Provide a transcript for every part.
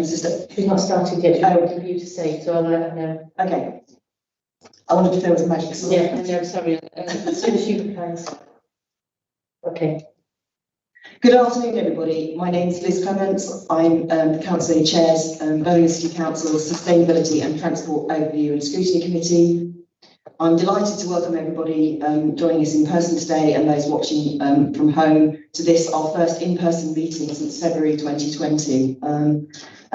She's not started yet. She's got a you to say, so I'll let her know. Okay. I wanted to fill with magic sword. Yeah, no, sorry. As soon as she prepares. Okay. Good afternoon, everybody. My name is Liz Clements. I'm the Council who chairs Birmingham City Council's Sustainability and Transport Overview and Scrutiny Committee. I'm delighted to welcome everybody joining us in person today and those watching from home to this, our first in-person meeting since February 2020.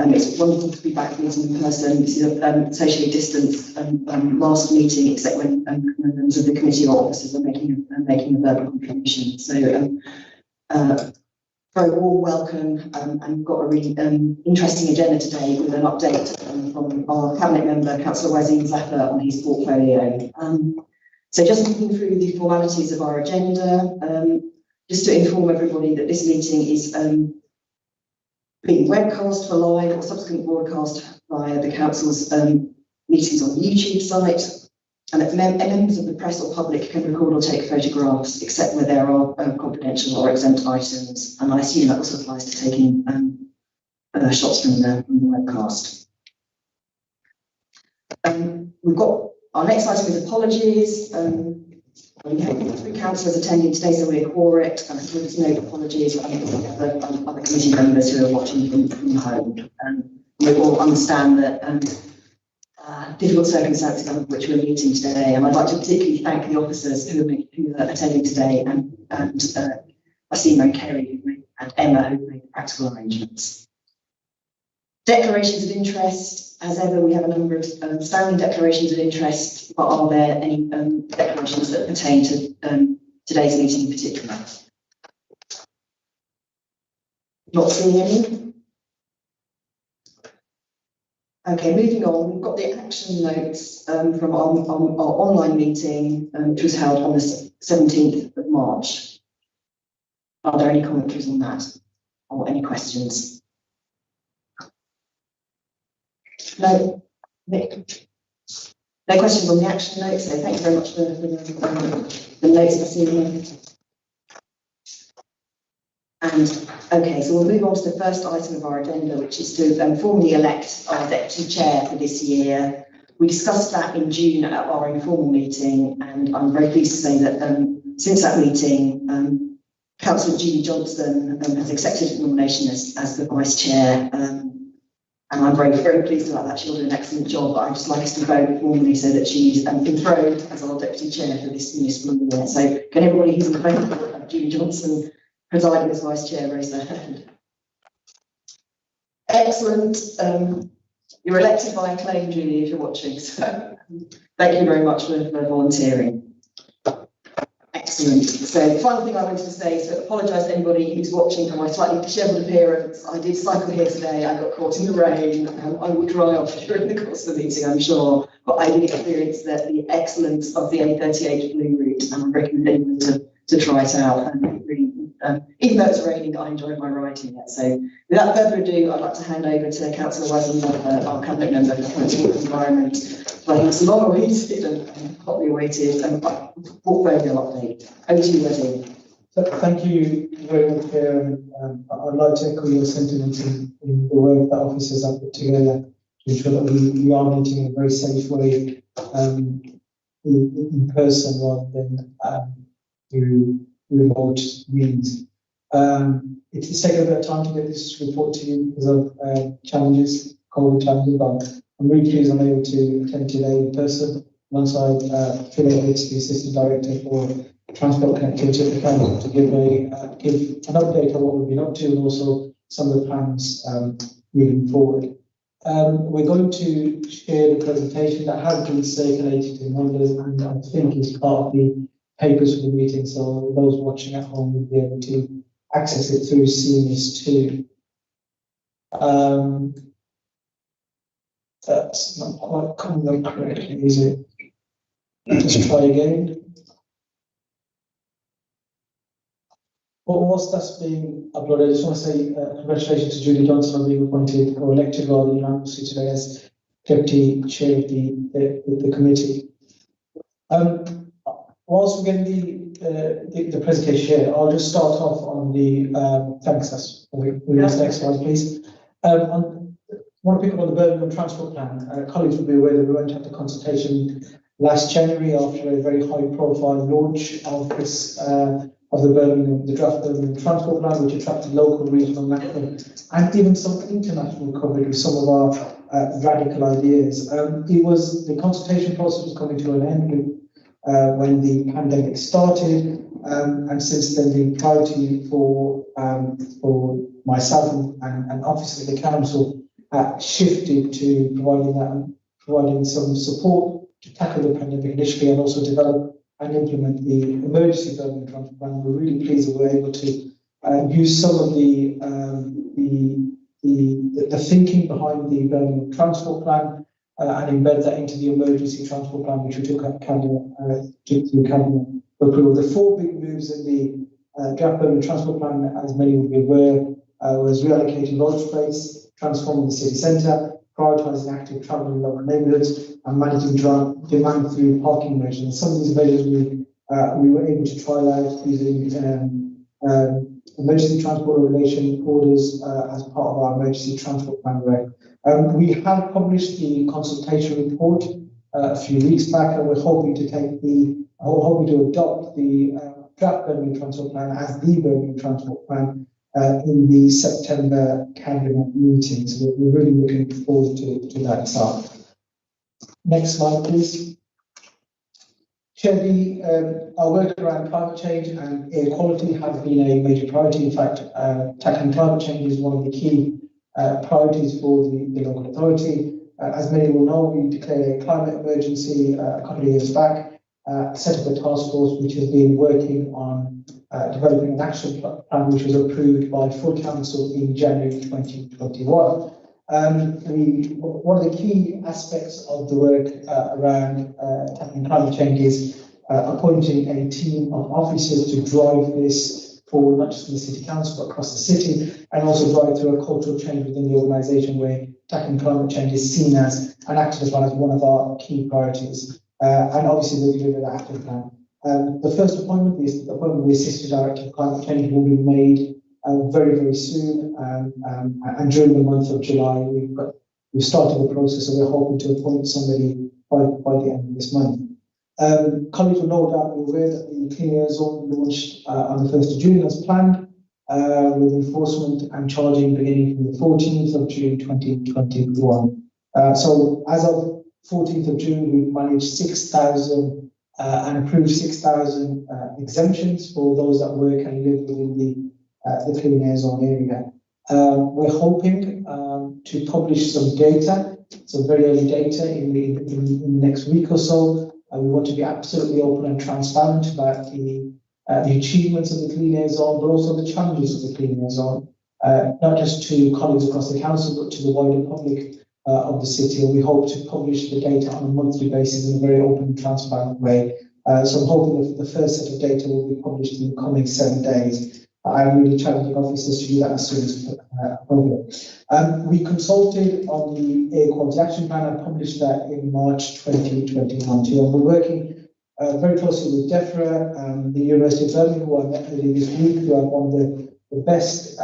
It's wonderful to be back meeting in person. This is a socially distanced last meeting, except when members of the committee or officers are making a verbal contribution. So very warm welcome, and we've got a really interesting agenda today with an update from our Cabinet member, Councillor Wazim Zafar, on his portfolio. So just moving through the formalities of our agenda, just to inform everybody that this meeting is being webcast for live or subsequent broadcast via the Council's meetings on the YouTube site, and that members of the press or public can record or take photographs, except where there are confidential or exempt items. And I assume that also applies to taking shots from the webcast. We've got our next item is apologies. We have 3 councillors attending today, so we ignore it. And there's no apologies for other committee members who are watching from home. We all understand that difficult circumstances under which we're meeting today, and I'd like to particularly thank the officers who are attending today, and Asima and Kerry and Emma who made the practical arrangements. Declarations of interest. As ever, we have a number of standing declarations of interest, but are there any declarations that pertain to today's meeting in particular? Not seeing any. Okay, moving on, we've got the action notes from our online meeting, which was held on the 17th of March. Are there any commentaries on that or any questions? No? Nick? No questions on the action notes, so thank you very much for the notes this evening. And okay, so we'll move on to the first item of our agenda, which is to formally elect our deputy chair for this year. We discussed that in June at our informal meeting, and I'm very pleased to say that since that meeting, Councillor Julie Johnson has accepted the nomination as the vice chair, and I'm very, very pleased about that. She'll do an excellent job, but I'd just like us to vote formally so that she's enthroned as our deputy chair for this municipal year. So can everybody who's in favour of Julie Johnson presiding as vice chair raise their hand? Excellent. You're elected by acclaim, Julie, if you're watching. So thank you very much for volunteering. Excellent. So the final thing I wanted to say is to apologise to anybody who's watching for my slightly dishevelled appearance. I did cycle here today. I got caught in the rain. I will dry off during the course of the meeting, I'm sure. But I did experience the excellence of the A38 Blue route, and I recommend anyone to try it out. And really, even though it's raining, I enjoyed my ride here. So without further ado, I'd like to hand over to Councillor Wazim, our Cabinet member for Transport and Environment, for his long awaited and hotly awaited portfolio update. Over to you, Wazim. Thank you very much, Chair. I'd like to echo your sentiments in the work that officers have put together to ensure that we are meeting in a very safe way in person rather than through remote means. It's taken a bit of time to get this report to you because of challenges, COVID challenges, but I'm really pleased I'm able to attend today in person alongside Philip Hicks, the Assistant Director for Transport Connectivity at the Council, to give an update on what we've been up to and also some of the plans moving forward. We're going to share the presentation that has been circulated in London and I think is part of the papers for the meeting, so those watching at home will be able to access it through Seamless too. That's not quite coming up correctly, is it? Let's try again. Well, whilst that's being uploaded, I just want to say congratulations to Julie Johnson on being appointed or elected rather unanimously today as Deputy Chair of the committee. Whilst we're getting the presentation here, I'll just start off on the thanks. That's next slide, please. On want to pick up on the Birmingham Transport Plan. Colleagues will be aware that we went to have the consultation last January after a very high-profile launch of this of the draft Birmingham Transport Plan, which attracted local, regional, national, and even some international coverage with some of our radical ideas. The consultation process was coming to an end when the pandemic started, and since then the priority for myself and officers of the council shifted to providing some support to tackle the pandemic initially, and also develop and implement the emergency Birmingham Transport Plan. We're really pleased that we're able to use some of the thinking behind the Birmingham Transport Plan and embed that into the emergency transport plan, which we took up to cabinet approval. The four big moves in the draft Birmingham Transport Plan, as many will be aware, was reallocating road space, transforming the city centre, prioritising active travel in local neighbourhoods, and managing demand through parking measures. Some of these measures we were able to try out using emergency transport regulation orders as part of our emergency transport plan reg. We have published the consultation report a few weeks back, and we're hoping to adopt the draft Birmingham Transport Plan as the Birmingham Transport Plan in the September cabinet meeting. So we're really looking forward to that start. Next slide, please. Chair, our work around climate change and air quality has been a major priority. In fact, tackling climate change is one of the key priorities for the local authority. As many will know, we declared a climate emergency a couple of years back, set up a task force which has been working on developing an action plan which was approved by full council in January 2021. One of the key aspects of the work around tackling climate change is appointing a team of officers to drive this forward, not just in the city council, but across the city, and also drive through a cultural change within the organisation where tackling climate change is seen as and acted as well as one of our key priorities. And obviously they deliver the action plan. The first appointment, the appointment of the Assistant Director of Climate Change, will be made very, very soon, and during the month of July we've started the process, and we're hoping to appoint somebody by the end of this month. Colleagues will no doubt be aware that the Clean Air Zone launched on the 1st of June as planned, with enforcement and charging beginning from the 14th of June 2021. So as of 14th of June, we've managed 6,000 and approved 6,000 exemptions for those that work and live within the Clean Air Zone area. We're hoping to publish some data, some very early data in the next week or so. We want to be absolutely open and transparent about the achievements of the Clean Air Zone, but also the challenges of the Clean Air Zone, not just to colleagues across the council, but to the wider public of the city. And we hope to publish the data on a monthly basis in a very open and transparent way. So I'm hoping that the first set of data will be published in the coming 7 days. I'm really challenging officers to do that as soon as appropriate. We consulted on the Air Quality Action Plan and published that in March 2021 too. And we're working very closely with DEFRA, the University of Birmingham, who I met earlier this week, who are one of the best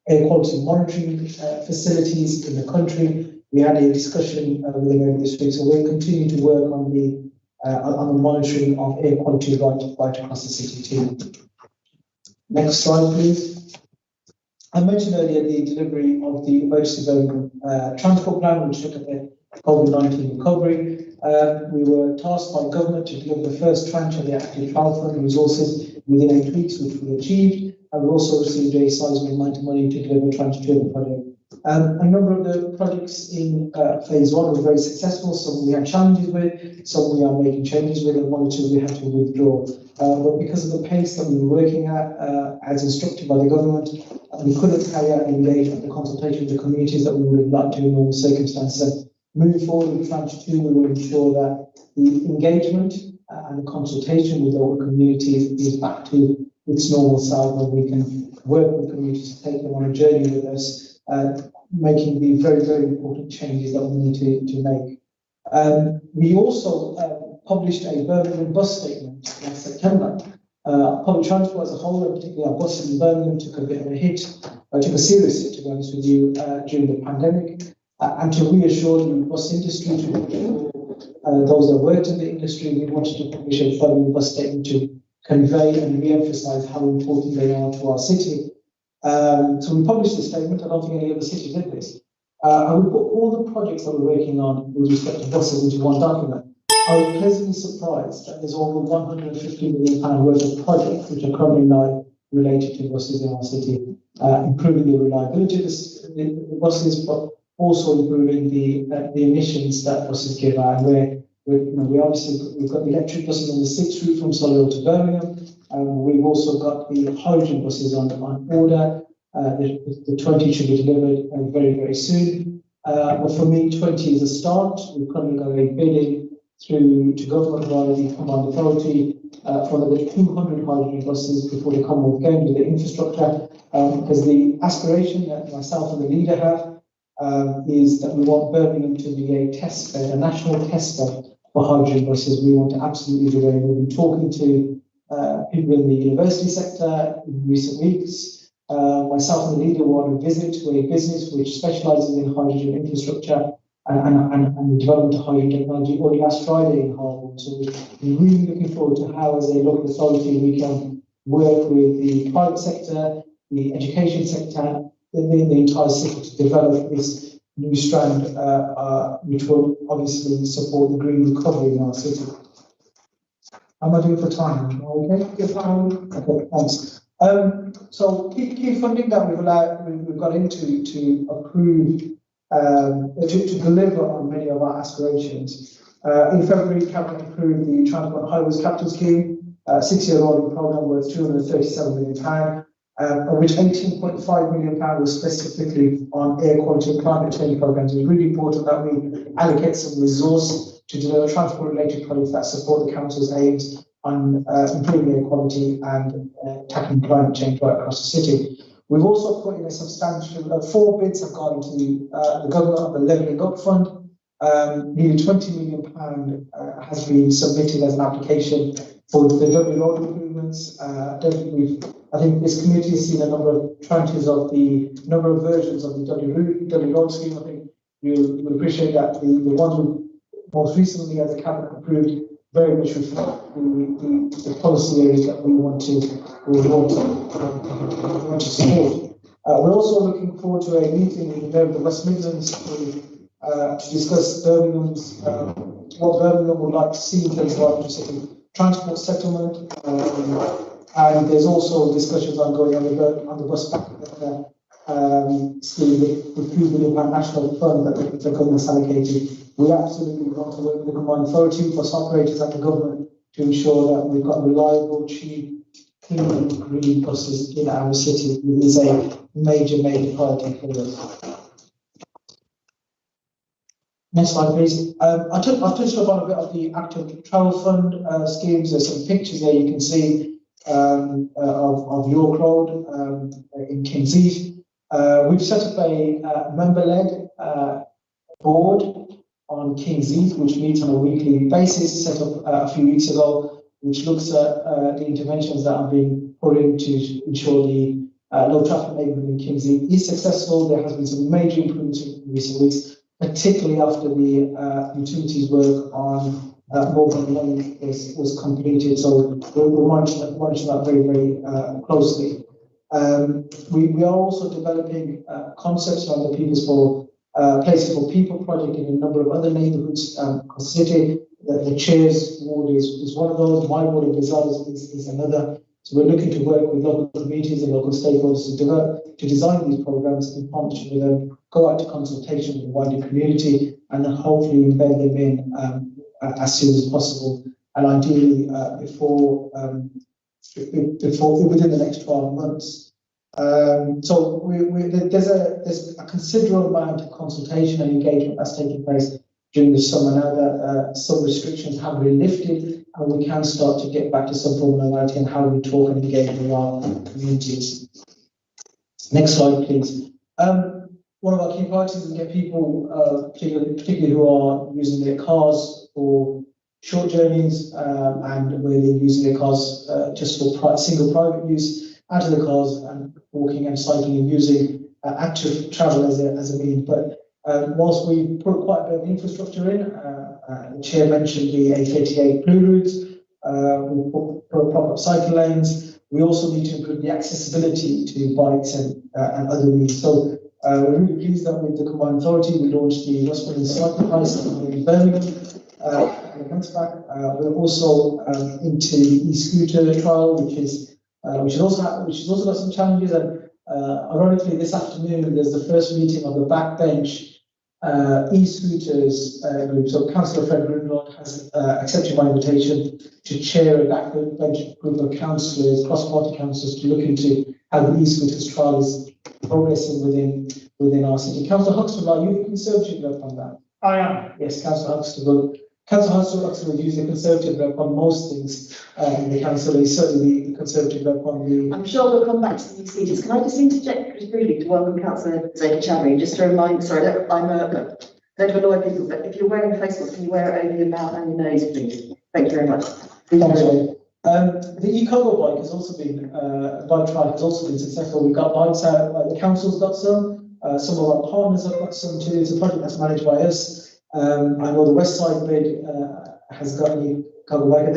air quality monitoring facilities in the country. We had a discussion with them earlier this week, so we'll continue to work on the monitoring of air quality right across the city too. Next slide, please. I mentioned earlier the delivery of the emergency Birmingham transport plan, which looked at the COVID-19 recovery. We were tasked by government to deliver the first tranche of the active travel fund resources within 8 weeks, which we achieved. And we also received a sizable amount of money to deliver tranche 2 of the project. A number of the projects in phase 1 were very successful. Some we had challenges with, some we are making changes with, and 1 or 2 we had to withdraw. But because of the pace that we were working at, as instructed by the government, we couldn't carry out the engagement, the consultation with the communities that we would have liked to in normal circumstances. And moving forward with tranche 2, we will ensure that the engagement and the consultation with local communities is back to its normal self, and we can work with communities to take them on a journey with us, making the very, very important changes that we need to make. We also published a Birmingham bus statement last September, Public transport as a whole, and particularly our buses in Birmingham, took a bit of a hit, took a serious hit, to be honest with you, during the pandemic. And to reassure the bus industry, to reassure those that worked in the industry, we wanted to publish a Birmingham bus statement to convey and re-emphasise how important they are to our city. So we published this statement. I don't think any other city did this. And we put all the projects that we're working on with respect to buses into one document. I was pleasantly surprised that there's over £150 million worth of projects which are currently now related to buses in our city, improving the reliability of the buses, but also improving the emissions that buses give out. We've got the electric buses on the 6th route from Solihull to Birmingham. We've also got the hydrogen buses on order. The 20 should be delivered very, very soon. But for me, 20 is a start. We've currently got a bidding through to government via the combined authority for another 200 hydrogen buses before the Commonwealth Games with the infrastructure. Because the aspiration that myself and the leader have is that we want Birmingham to be a test bed, a national test bed for hydrogen buses. We want to absolutely do it. We've been talking to people in the university sector in recent weeks. Myself and the leader were on a visit to a business which specialises in hydrogen infrastructure and the development of hydrogen technology only last Friday in Harvard. So we're really looking forward to how, as a local authority, we can work with the private sector, the education sector, the entire city to develop this new strand, which will obviously support the green recovery in our city. How am I doing for time? Okay, good time. Okay, thanks. So key funding that we've got into to approve, to deliver on many of our aspirations. In February, Cabinet approved the Transport and Highways Capital Scheme, 6-year rolling programme worth £237 million. Of which £18.5 million was specifically on air quality and climate change programs. It's really important that we allocate some resource to deliver transport-related projects that support the council's aims on improving air quality and tackling climate change right across the city. We've also put in a substantial, 4 bids have gone into the government of the Levelling Up Fund. Nearly £20 million has been submitted as an application for the Dublin Road improvements. I think this committee has seen a number of tranches of the number of versions of the Dublin Road scheme. I think you will appreciate that the ones we most recently as a cabinet approved very much reflect the policy areas that we want to support. We're also looking forward to a meeting in the West Midlands to discuss Birmingham's what Birmingham would like to see in terms of city transport settlement. And there's also discussions ongoing on the bus back scheme, the £3 billion national fund that the government's allocated. We absolutely want to work with the combined authority, bus operators and the government to ensure that we've got reliable, cheap, clean and green buses in our city. It is a major priority for us. Next slide, please. I've touched upon a bit of the active travel fund schemes. There's some pictures there you can see of York Road in King's Heath. We've set up a member-led board on King's Heath, which meets on a weekly basis, set up a few weeks ago, which looks at the interventions that are being put in to ensure the low traffic neighbourhood in King's Heath is successful. There has been some major improvements in recent weeks, particularly after the utilities work on Morgan Lane was completed. So we're monitoring that very closely. We are also developing concepts around the Places for People project in a number of other neighbourhoods across the city. The Chairs ward is one of those. My ward in Gazelle is another. So we're looking to work with local communities and local stakeholders to design these programmes in partnership with them, go out to consultation with the wider community, and then hopefully embed them in as soon as possible, and ideally within the next 12 months. So there's a considerable amount of consultation and engagement that's taking place during the summer now that some restrictions have been lifted, and we can start to get back to some form of normality in how we talk and engage with our communities. Next slide, please. One of our key priorities is to get people, particularly who are using their cars for short journeys, and where they're using their cars just for single private use, out of the cars and walking and cycling and using active travel as a means. But whilst we put quite a bit of infrastructure in, the chair mentioned the A38 blue routes, we put proper cycle lanes. We also need to improve the accessibility to bikes and other means. So we're really pleased that with the combined authority, we launched the West Midlands Cycle Price in Birmingham a couple of months back. We're also into the e-scooter trial, which has also got some challenges. And ironically, this afternoon there's the first meeting of the backbench e-scooters group. So Councillor Fred Greenlord has accepted my invitation to chair a backbench group of councillors, cross-party councillors, to look into how the e-scooters trial is progressing within our city. Councillor Huxtable, are you the Conservative rep on that? I am. Yes, Councillor Huxtable. Councillor Huxtable views the Conservative rep on most things in the council. He's certainly the Conservative rep on the. I'm sure we'll come back to the procedures. Can I just interject just briefly to welcome Councillor Zaid Chowdhury? Just to remind, sorry, I'm don't annoy people, but if you're wearing face masks, can you wear it over your mouth and your nose, please? Thank you very much. The e-cargo bike has also been, bike trial has also been successful. We've got bikes out, the council's got some of our partners have got some too. It's a project that's managed by us. I know the West Side bid has got an e-cargo bike.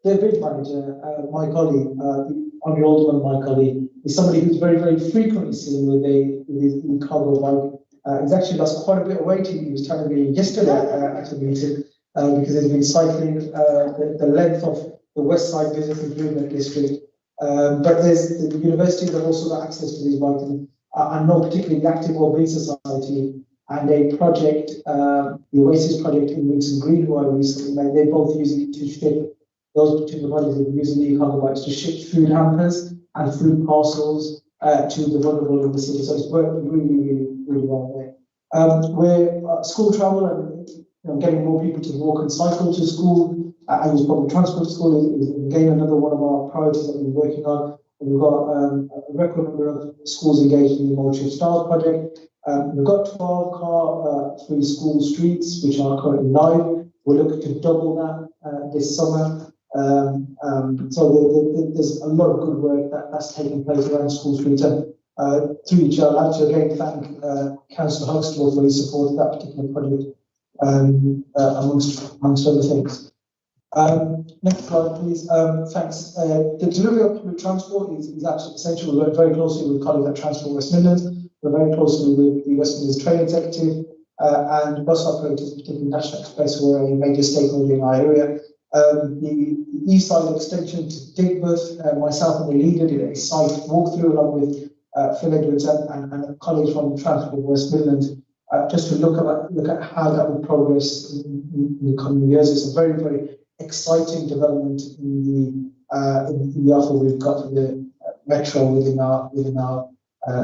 Their bid manager, my colleague, on the old one, my colleague, is somebody who's very, very frequently seen with his e-cargo bike. He's actually lost quite a bit of weight. He was telling me yesterday at a meeting because he's been cycling the length of the West Side Business Improvement District. But there's the universities have also got access to these bikes. And I know particularly the Active Wellbeing Society and a project, the Oasis project in Winton Green, who I recently made, they're both using it to ship, those particular bodies are using the e-cargo bikes to ship food hampers and food parcels to the vulnerable in the city. So it's worked really well there. We're school travel and getting more people to walk and cycle to school and use public transport to school is again another one of our priorities that we're working on. And we've got a record number of schools engaged in the Multi Stars project. We've got 12 car-free school streets, which are currently live. We're looking to double that this summer. So there's a lot of good work that's taking place around school streets. And through each other, I'd like to again thank Councillor Huxtable for his support of that particular project, amongst other things. Next slide, please. Thanks. The delivery of public transport is absolutely essential. We work very closely with colleagues at Transport West Midlands. We're very closely with the West Midlands Train Executive and bus operators, particularly National Express, who are a major stakeholder in our area. The east side extension to Digbeth, myself and the leader did a site walkthrough along with Phil Edwards and colleagues from Transport West Midlands, just to look at how that will progress in the coming years. It's a very exciting development in the offer we've got for the metro within our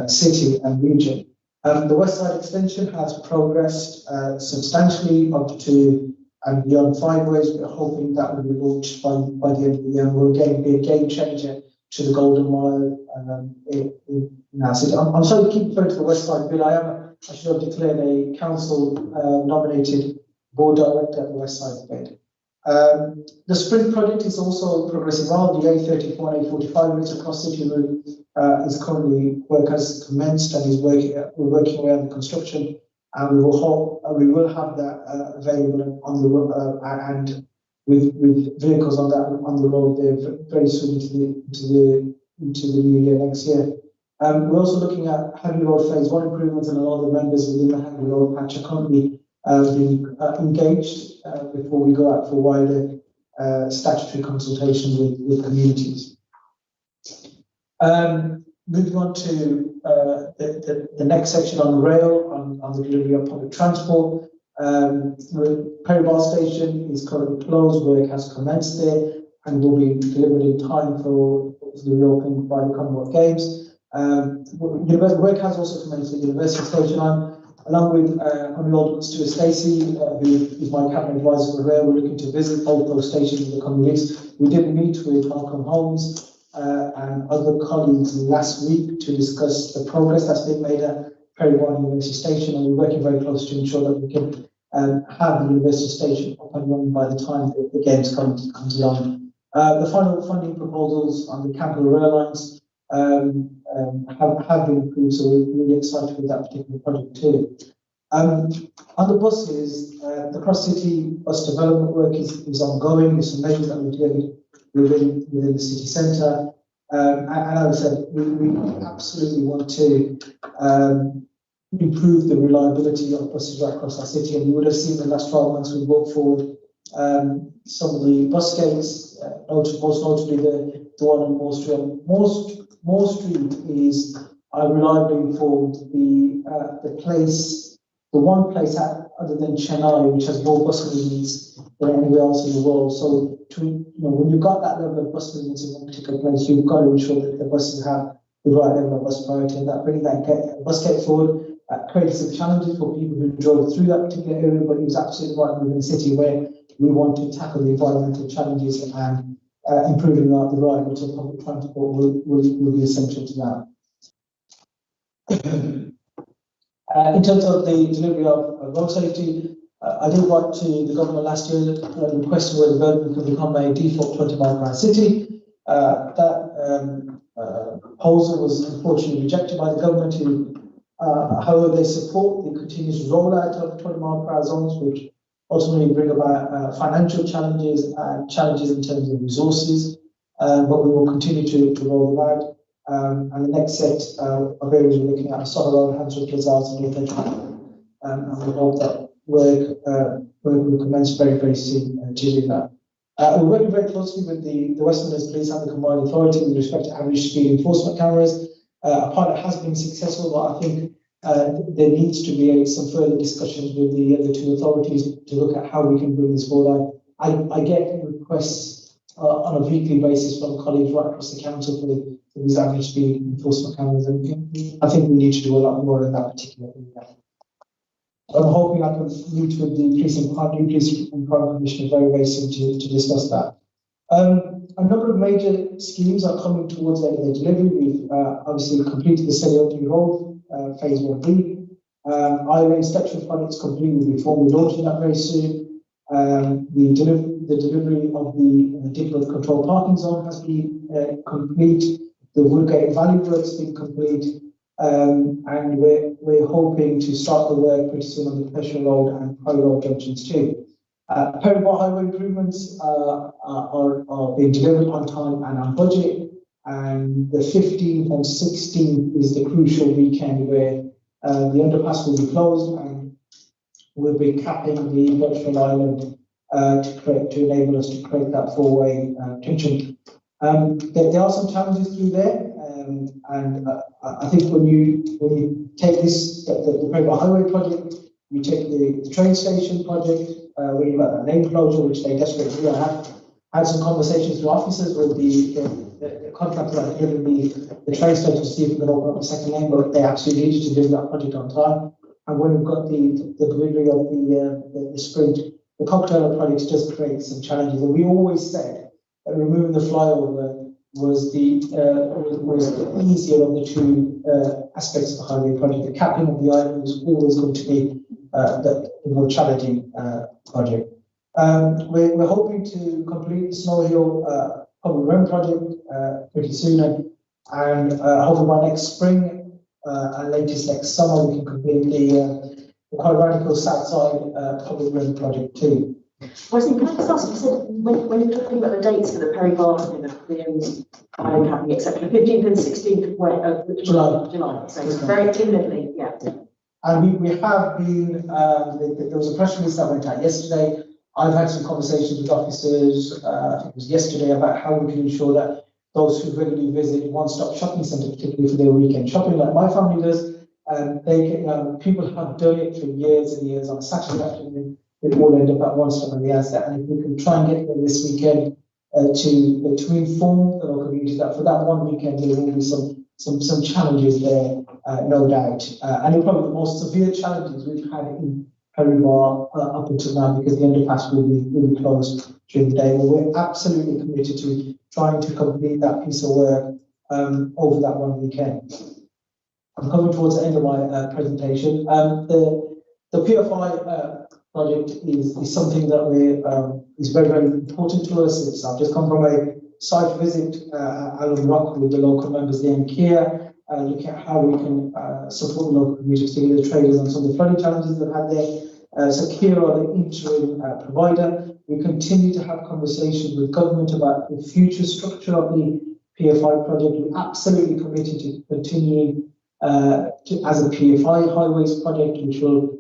city and region. The West Side extension has progressed substantially up to and beyond 5 ways. We're hoping that will be launched by the end of the year and will again be a game changer to the Golden Mile in our city. I'm sorry to keep referring to the West Side bill. I should have declared a council nominated board director at the West Side bid. The Sprint project is also progressing well. The A34 and A45 routes across City Route is currently work has commenced and we're working away on the construction, and we will have that available on the road and with vehicles on the road there very soon into the new year next year. We're also looking at Hagley Road Phase 1 improvements, and a lot of the members within the Hagley Road patch are currently being engaged before we go out for wider statutory consultations with communities. Moving on to the next section on rail, on the delivery of public transport. The Peripherals station is currently closed. Work has commenced there and will be delivered in time for the reopening by the Commonwealth Games. Work has also commenced at the University Station. Along with Honourable Stuart Stacey, who is my cabinet advisor for rail, we're looking to visit both those stations in the coming weeks. We did meet with Malcolm Holmes and other colleagues last week to discuss the progress that's been made at Perry Warren University Station, and we're working very close to ensure that we can have the University Station up and running by the time the games comes along. The final funding proposals on the capital rail lines have been approved, so we're really excited with that particular project too. On the buses, the cross-city bus development work is ongoing. There's some measures that we're doing within the city centre. And as I said, we absolutely want to improve the reliability of buses right across our city. And you would have seen in the last 12 months we brought forward some of the bus gates, most notably the one on Moore Street. Moore Street is, I reliably informed, the one place other than Chennai which has more bus movements than anywhere else in the world. So when you've got that level of bus movements in one particular place, you've got to ensure that the buses have the right level of bus priority, and that bringing that bus gate forward created some challenges for people who drove through that particular area, but it was absolutely right within a city where we want to tackle the environmental challenges, and improving the reliability of public transport will be essential to that. In terms of the delivery of road safety, I did write to the government last year requesting whether Birmingham can become a default 20-mile-per-hour city. That proposal was unfortunately rejected by the government, who, however, they support the continuous rollout of 20-mile-per-hour zones, which ultimately bring about financial challenges and challenges in terms of resources, but we will continue to roll them out. And the next set of areas we're looking at are Soho, Hansford, Lazards, and North, and we hope that work will commence very, very soon to do that. We're working very closely with the West Midlands Police and the Combined Authority with respect to average speed enforcement cameras. A pilot has been successful, but I think there needs to be some further discussions with the other two authorities to look at how we can bring this forward. I get requests on a weekly basis from colleagues right across the council for these average speed enforcement cameras, and I think we need to do a lot more in that particular area. I'm hoping I can meet with the police and crime commissioner very, very soon to discuss that. A number of major schemes are coming towards their delivery. We've obviously completed the City Opening Road, phase 1B. Highway inspection projects complete. We'll be formally launching that very soon. The delivery of the Dickworth Control Parking Zone has been complete. The Woodgate Valley work's been complete. And we're hoping to start the work pretty soon on the Peripheral Road and High Road junctions too. Peripheral highway improvements are being delivered on time and on budget. And the 15th and 16th is the crucial weekend where the underpass will be closed, and we'll be capping the virtual island to enable us to create that four-way junction. There are some challenges through there, and I think when you take this, the Peripheral Highway project, you take the train station project, where you've got that lane closure, which they desperately do. I have had some conversations with officers with the contractor that delivering the train station to see if we can open up a second lane, but they absolutely needed to deliver that project on time. And when we've got the delivery of the sprint, the cocktail projects just create some challenges. And we always said that removing the flyover was the easier of the two aspects of the highway project. The capping of the island was always going to be the more challenging project. We're hoping to complete the Snow Hill public realm project pretty soon, and hopefully by next spring and latest next summer we can complete the quite radical Southside public realm project too. Can I just ask, you said when you're talking about the dates for the Peripherals and the island capping, etc., 15th and 16th of July. So it's very imminently, yeah. And we have been, there was a press release that went out yesterday. I've had some conversations with officers, I think it was yesterday, about how we can ensure that those who regularly visit one-stop shopping centre, particularly for their weekend shopping, like my family does, they can, people have done it for years and years on a Saturday afternoon. It will end up at one stop on the asset, and if we can try and get them this weekend to inform the local communities that for that one weekend there will be some challenges there, no doubt, and probably the most severe challenges we've had in Peripheral up until now, because the underpass will be closed during the day. But we're absolutely committed to trying to complete that piece of work over that one weekend. I'm coming towards the end of my presentation. The PFI project is something that is very, very important to us. I've just come from a site visit at Allen Rock with the local members there in Kia, looking at how we can support the local community, particularly the traders, on some of the flooding challenges they've had there. So Kia are the interim provider. We continue to have conversations with government about the future structure of the PFI project. We're absolutely committed to continuing as a PFI highways project, which will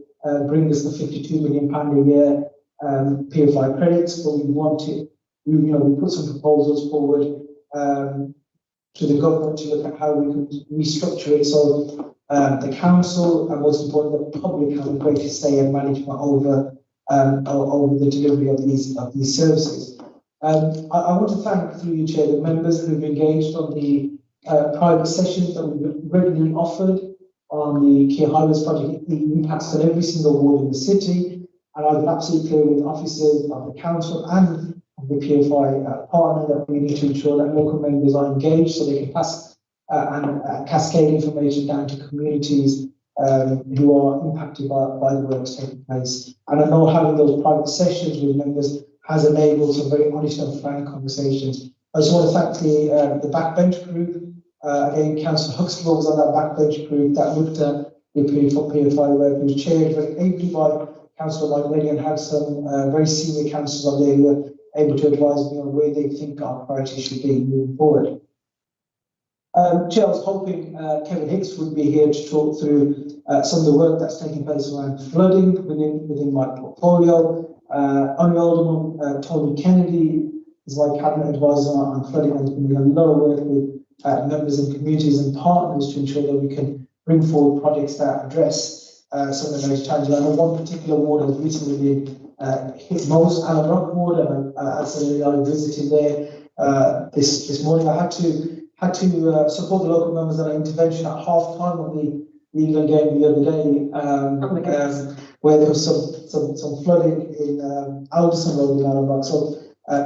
bring us the £52 million a year PFI credits. But we want to, we put some proposals forward to the government to look at how we can restructure it so the council and most importantly the public have a greater say and management over the delivery of these services. I want to thank through you, Chair, the members who've engaged on the private sessions that we've regularly offered on the Kia Highways project. It impacts on every single ward in the city, and I've been absolutely clear with officers of the council and the PFI partner that we need to ensure that local members are engaged so they can pass and cascade information down to communities who are impacted by the works taking place. And I know having those private sessions with members has enabled some very honest and frank conversations. I just want to thank the backbench group. Again, Councillor Huxtable was on that backbench group that looked at the PFI work. It was chaired very ably by Councillor Mike Lady and had some very senior councillors on there who were able to advise me on where they think our priorities should be moving forward. Chair, I was hoping Kevin Hicks would be here to talk through some of the work that's taking place around flooding within my portfolio. Honourable Alderman Tony Kennedy is my cabinet advisor on flooding and has been doing a lot of work with members and communities and partners to ensure that we can bring forward projects that address some of those challenges. I know one particular ward has recently been hit most, Allen Rock ward, and absolutely I visited there this morning. I had to support the local members on an intervention at half time of the England game the other day, where there was some flooding in Alderson Road in Allen Rock. So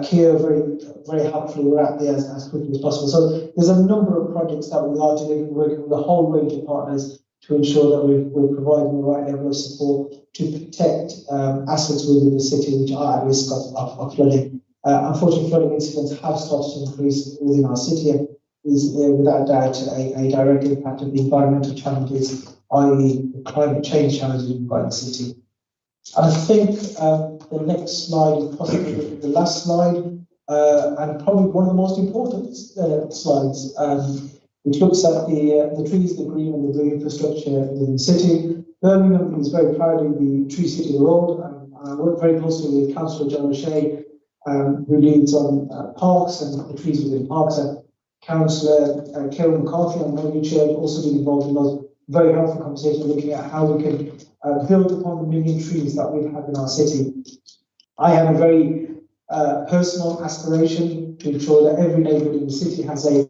Kia very, very helpfully were out there as quickly as possible. So there's a number of projects that we are delivering, working with a whole range of partners to ensure that we're providing the right level of support to protect assets within the city which are at risk of flooding. Unfortunately, flooding incidents have started to increase within our city and is without doubt a direct impact of the environmental challenges, i.e. the climate change challenges we've got in the city. I think the next slide is possibly the last slide, and probably one of the most important slides, which looks at the trees, the green and the blue infrastructure within the city. Birmingham is very proud of the Tree City of the Road, and I work very closely with Councillor John O'Shea, who leads on parks and the trees within parks, and Councillor Karen McCarthy and Mary Chair also been involved in those very helpful conversations looking at how we can build upon the million trees that we've had in our city. I have a very personal aspiration to ensure that every neighbourhood in the city has a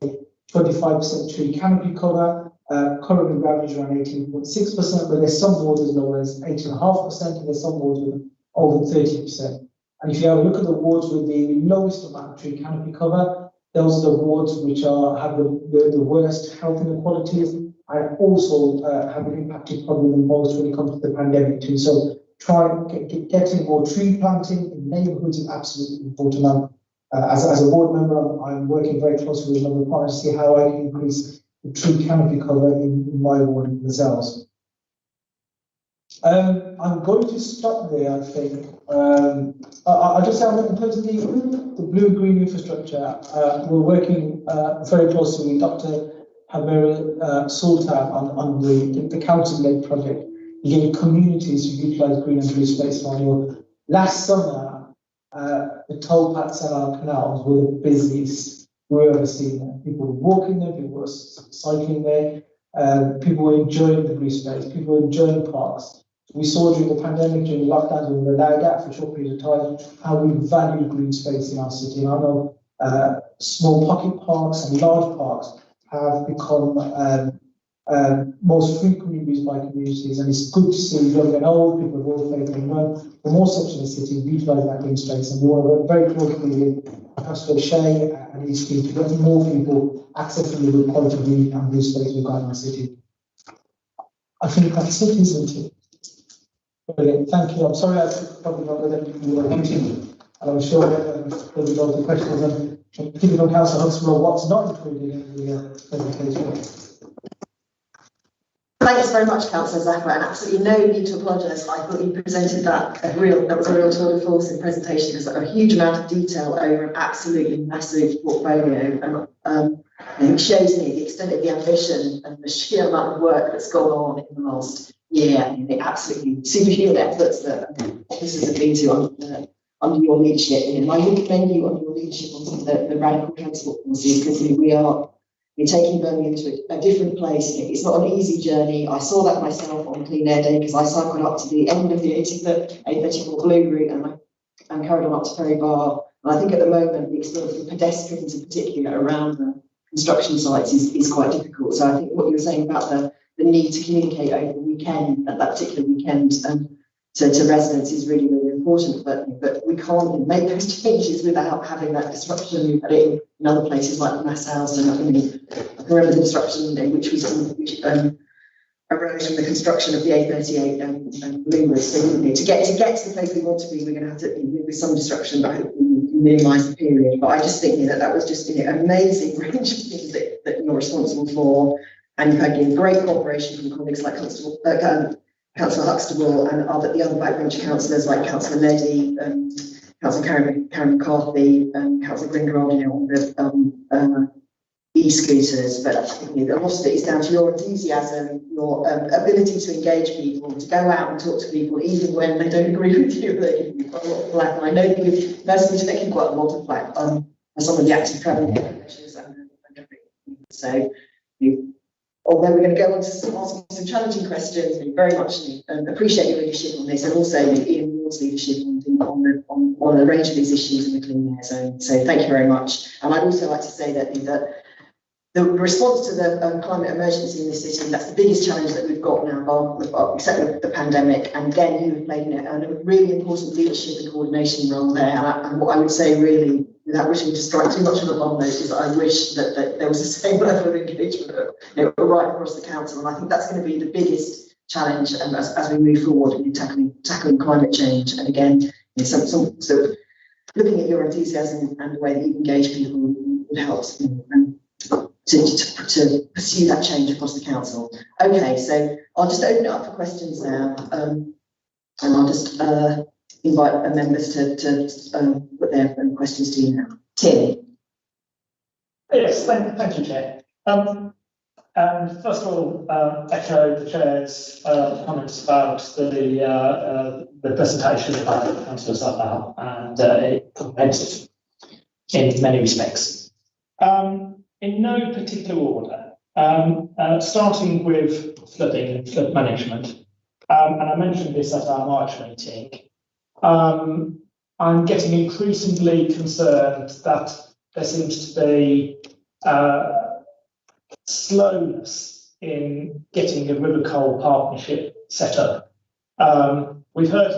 25% tree canopy cover. Currently we average around 18.6%, but there's some wards as low as 8.5%, and there's some wards with over 30%. And if you have a look at the wards with the lowest amount of tree canopy cover, those are the wards which have the worst health inequalities and also have been impacted probably the most when it comes to the pandemic too. So getting more tree planting in neighbourhoods is absolutely important. As a board member, I'm working very closely with another partner to see how I can increase the tree canopy cover in my ward in Gazelles. I'm going to stop there, I think. I'll just say in terms of the blue-green infrastructure, we're working very closely with Dr. Hamera Sultan on the council-led project, getting communities to utilise green and blue space for your. Last summer, the toll paths at our canals were the busiest we've ever seen. People were walking there, people were cycling there, people were enjoying the blue space, people were enjoying parks. We saw during the pandemic, during the lockdowns, when we were allowed out for a short period of time, how we value green space in our city. And I know small pocket parks and large parks have become most frequently used by communities, and it's good to see young and old people of all faith and run from all sections of the city utilise that green space. And we want to work very closely with Councillor Shea and his team to get more people accessing the good quality green and blue space we've got in our city. I think that's it, isn't it? Brilliant, thank you. I'm sorry I probably not with any more meeting, and I'm sure there will be lots of questions. And particularly from Councillor Huxtable, what's not included in the presentation? Thanks very much, Councillor Zachary, and absolutely no need to apologise. I thought you presented that was a real tour de force in presentation. There's a huge amount of detail over an absolutely massive portfolio, and it shows me the extent of the ambition and the sheer amount of work that's gone on in the last year, and the absolutely superhuman efforts that officers have been to under your leadership. And I would commend you on your leadership on some of the radical transport policies, because we're taking Birmingham to a different place. It's not an easy journey. I saw that myself on Clean Air Day, because I cycled up to the end of the A34 Blue route and carried on up to Peripherals. And I think at the moment, the experience for pedestrians in particular around the construction sites is quite difficult. So I think what you were saying about the need to communicate over the weekend, at that particular weekend, to residents is really, really important. But we can't make those changes without having that disruption. We've had it in other places like Masshouse, and I can remember the disruption which arose from the construction of the A38 and Blue Route. So to get to the place we want to be, we're going to have to live with some disruption, but I hope we can minimise the period. But I just think that was just an amazing range of things that you're responsible for, and you've had great cooperation from colleagues like Councillor Huxtable and the other backbench councillors like Councillor Leddy, Councillor Karen McCarthy, Councillor Gringrod, on the e-scooters. But I think a lot of it is down to your enthusiasm, your ability to engage people, to go out and talk to people, even when they don't agree with you. They give you quite a lot of flack, and I know that you've personally taken quite a lot of flack for some of the active travel measures and everything. So although we're going to go on to ask some challenging questions, we very much appreciate your leadership on this, and also Ian Ward's leadership on a range of these issues in the clean air zone. So thank you very much. And I'd also like to say that the response to the climate emergency in this city, that's the biggest challenge that we've got now, except with the pandemic. And again, you've played a really important leadership and coordination role there. And what I would say, really, without wishing to strike too much of a bomb note, is that I wish that there was the same level of engagement right across the council. And I think that's going to be the biggest challenge as we move forward in tackling climate change. And again, so looking at your enthusiasm and the way that you engage people would help to pursue that change across the council. Okay, so I'll just open it up for questions now, and I'll just invite members to put their questions to you now. Tim. Yes, thank you, Chair. And first of all, echo the Chair's comments about the presentation by Councillor Zafar, and comprehensive in many respects. In no particular order, starting with flooding and flood management, and I mentioned this at our March meeting, I'm getting increasingly concerned that there seems to be slowness in getting a river coal partnership set up. We've heard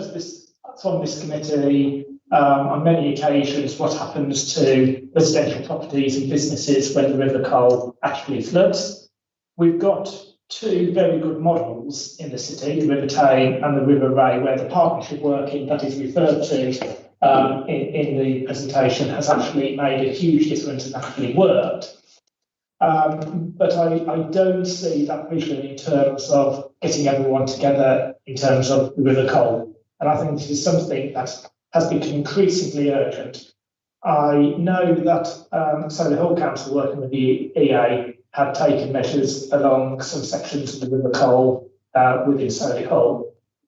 from this committee on many occasions what happens to residential properties and businesses when the river coal actually floods. We've got two very good models in the city, the River Tame and the River Ray, where the partnership working that is referred to in the presentation has actually made a huge difference and actually worked. But I don't see that vision in terms of getting everyone together in terms of the river coal. And I think this is something that has become increasingly urgent. I know that Solihull Hill Council, working with the EA, have taken measures along some sections of the river coal within Solihull.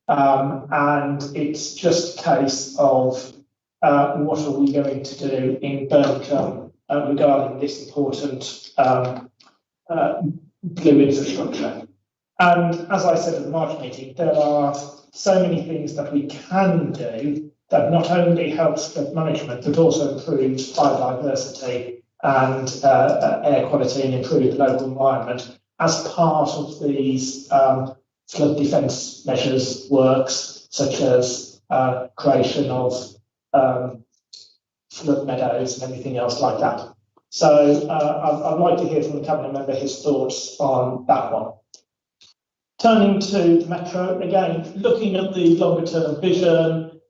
And it's just a case of what are we going to do in Birmingham regarding this important blue infrastructure. And as I said at the March meeting, there are so many things that we can do that not only helps flood management, but also improves biodiversity and air quality and improve the local environment as part of these flood defence measures works, such as creation of flood meadows and everything else like that. So I'd like to hear from the Cabinet member his thoughts on that one. Turning to the metro, again, looking at the longer term vision,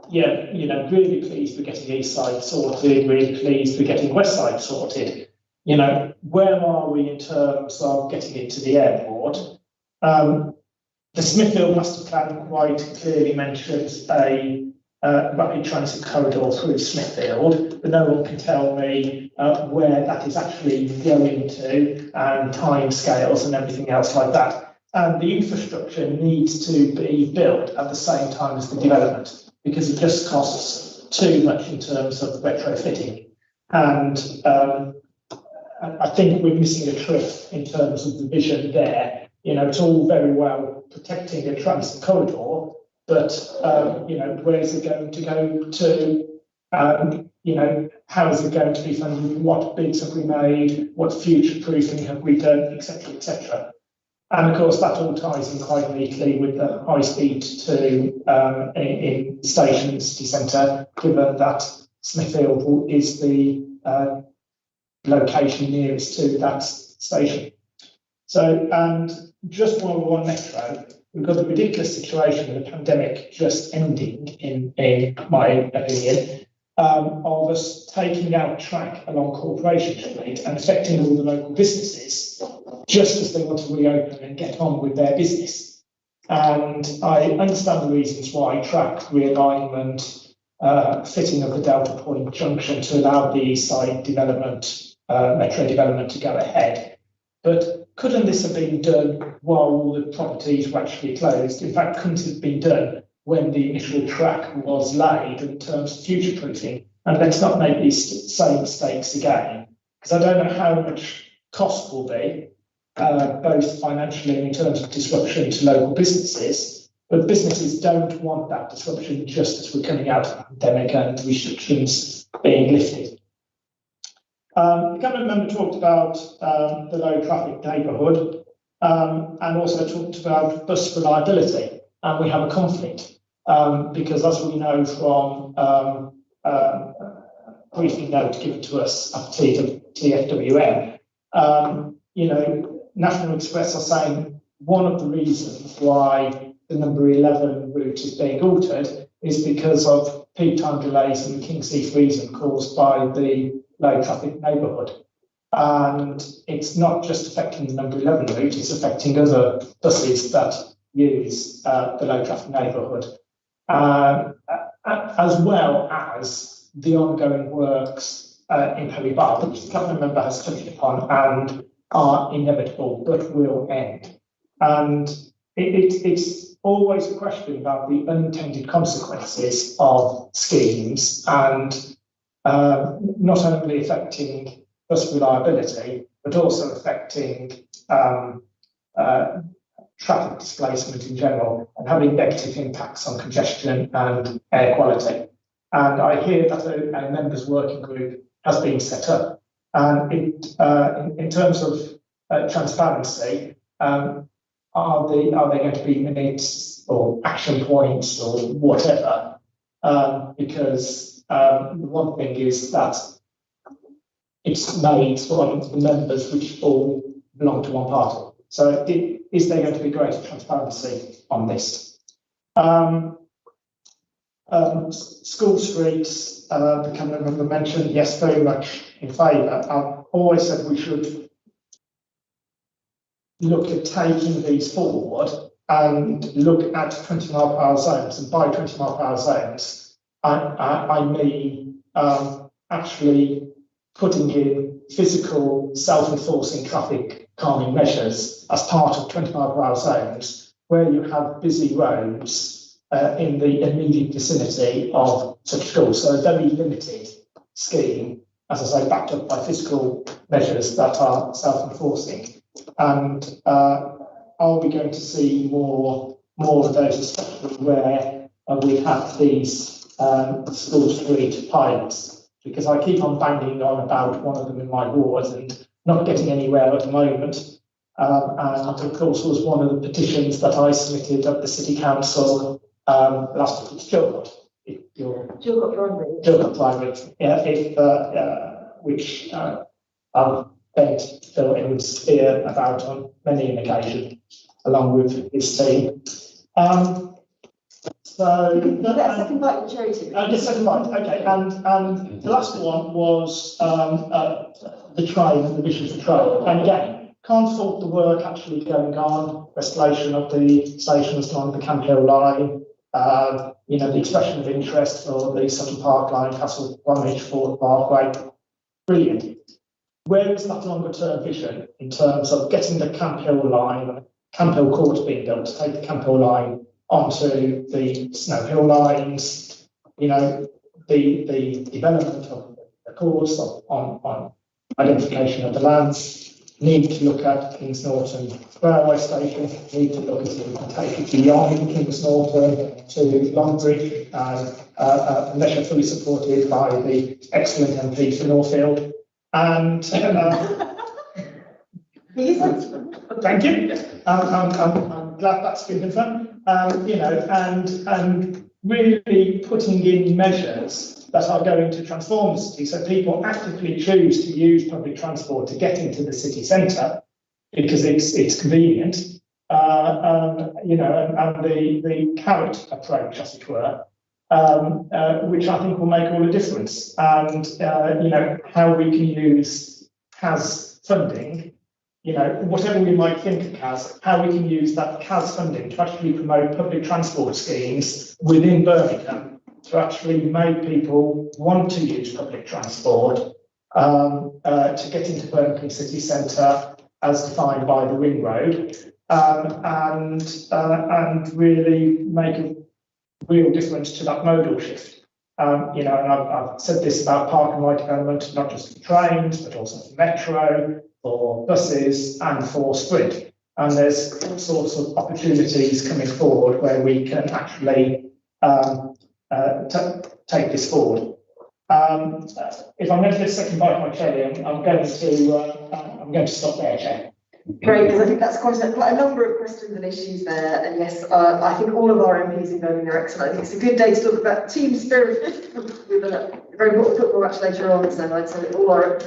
yeah, you know, really pleased we're getting east side sorted, really pleased we're getting west side sorted. You know, where are we in terms of getting it to the airport? The Smithfield Master Plan quite clearly mentions a rapid transit corridor through Smithfield, but no one can tell me where that is actually going to, and time scales and everything else like that. And the infrastructure needs to be built at the same time as the development, because it just costs too much in terms of retrofitting. And I think we're missing a trick in terms of the vision there. You know, it's all very well protecting a transit corridor, but you know, where's it going to go to? You know, how is it going to be funded? What bids have we made? What future proofing have we done, etc., etc. And of course, that all ties in quite neatly with the high speed to in station city centre, given that Smithfield is the location nearest to that station. So, and just while we're on metro, we've got the ridiculous situation with the pandemic just ending, in my opinion, of us taking out track along Corporation Street and affecting all the local businesses just as they want to reopen and get on with their business. And I understand the reasons why: track realignment, fitting of the Delta Point junction to allow the east side development, metro development to go ahead. But couldn't this have been done while all the properties were actually closed? In fact, couldn't it have been done when the initial track was laid in terms of future proofing? And let's not make these same mistakes again, because I don't know how much cost will be, both financially and in terms of disruption to local businesses. But businesses don't want that disruption just as we're coming out of the pandemic and restrictions being lifted. The cabinet member talked about the low traffic neighbourhood and also talked about bus reliability. And we have a conflict because, as we know from briefing note given to us at TFWM, you know, National Express are saying one of the reasons why the number 11 route is being altered is because of peak time delays in the King's region caused by the low traffic neighbourhood. And it's not just affecting the number 11 route, it's affecting other buses that use the low traffic neighbourhood, as well as the ongoing works in Peripherals, which the cabinet member has touched upon and are inevitable but will end. And it's always a question about the unintended consequences of schemes, and not only affecting bus reliability, but also affecting traffic displacement in general and having negative impacts on congestion and air quality. And I hear that a members' working group has been set up. And it, in terms of transparency, are they going to be minutes or action points or whatever? Because the one thing is that it's made from the members which all belong to one party. So is there going to be greater transparency on this? School streets, the cabinet member mentioned, yes, very much in favour. I've always said we should look at taking these forward and look at 20-mile-per-hour zones. And by 20-mile-per-hour zones, I mean actually putting in physical self-enforcing traffic calming measures as part of 20-mile-per-hour zones where you have busy roads in the immediate vicinity of such schools. So a very limited scheme, as I say, backed up by physical measures that are self-enforcing. And are we going to see more of those, especially where we have these school street pilots? Because I keep on banging on about one of them in my ward and not getting anywhere at the moment. And of course was one of the petitions that I submitted at the City Council last week. It's Gilbert Primary. Yeah, which I've bent Phil Inwood's ear about on many an occasion, along with his team. Let's second bite of the cherry too. The second bite, okay, and the last one was the train and the vision for train. And again, can't fault the work actually going on, restoration of the stations along the Camp Hill line, you know, the expression of interest for the Sutton Park line, Castle Bromwich, Ford Parkway, brilliant. Where is that longer term vision in terms of getting the Camp Hill line, Camp Hill Court being built to take the Camp Hill line onto the Snow Hill lines, you know, the development of the course on identification of the lands, need to look at Kings Norton railway station, need to look at it and take it beyond Kings Norton to Longbridge, measure fully supported by the excellent MP for Northfield. And thank you. I'm glad that's been confirmed. You know, and really putting in measures that are going to transform the city, so people actively choose to use public transport to get into the city centre because it's convenient. You know, and the carrot approach, as it were, which I think will make all the difference. And you know, how we can use CAS funding. You know, whatever we might think of CAS, how we can use that CAS funding to actually promote public transport schemes within Birmingham to actually make people want to use public transport to get into Birmingham city centre as defined by the ring road, and really make a real difference to that modal shift. You know, and I've said this about park and ride development, not just for trains, but also for metro, for buses and for Sprint. And there's all sorts of opportunities coming forward where we can actually take this forward. If I'm going to get a second bite of my cherry, I'm going to stop there, Chair. Great, because I think that's quite a number of questions and issues there. And yes, I think all of our MPs in Birmingham are excellent. I think it's a good day to talk about team spirit with a very important football match later on. So I'd say I hope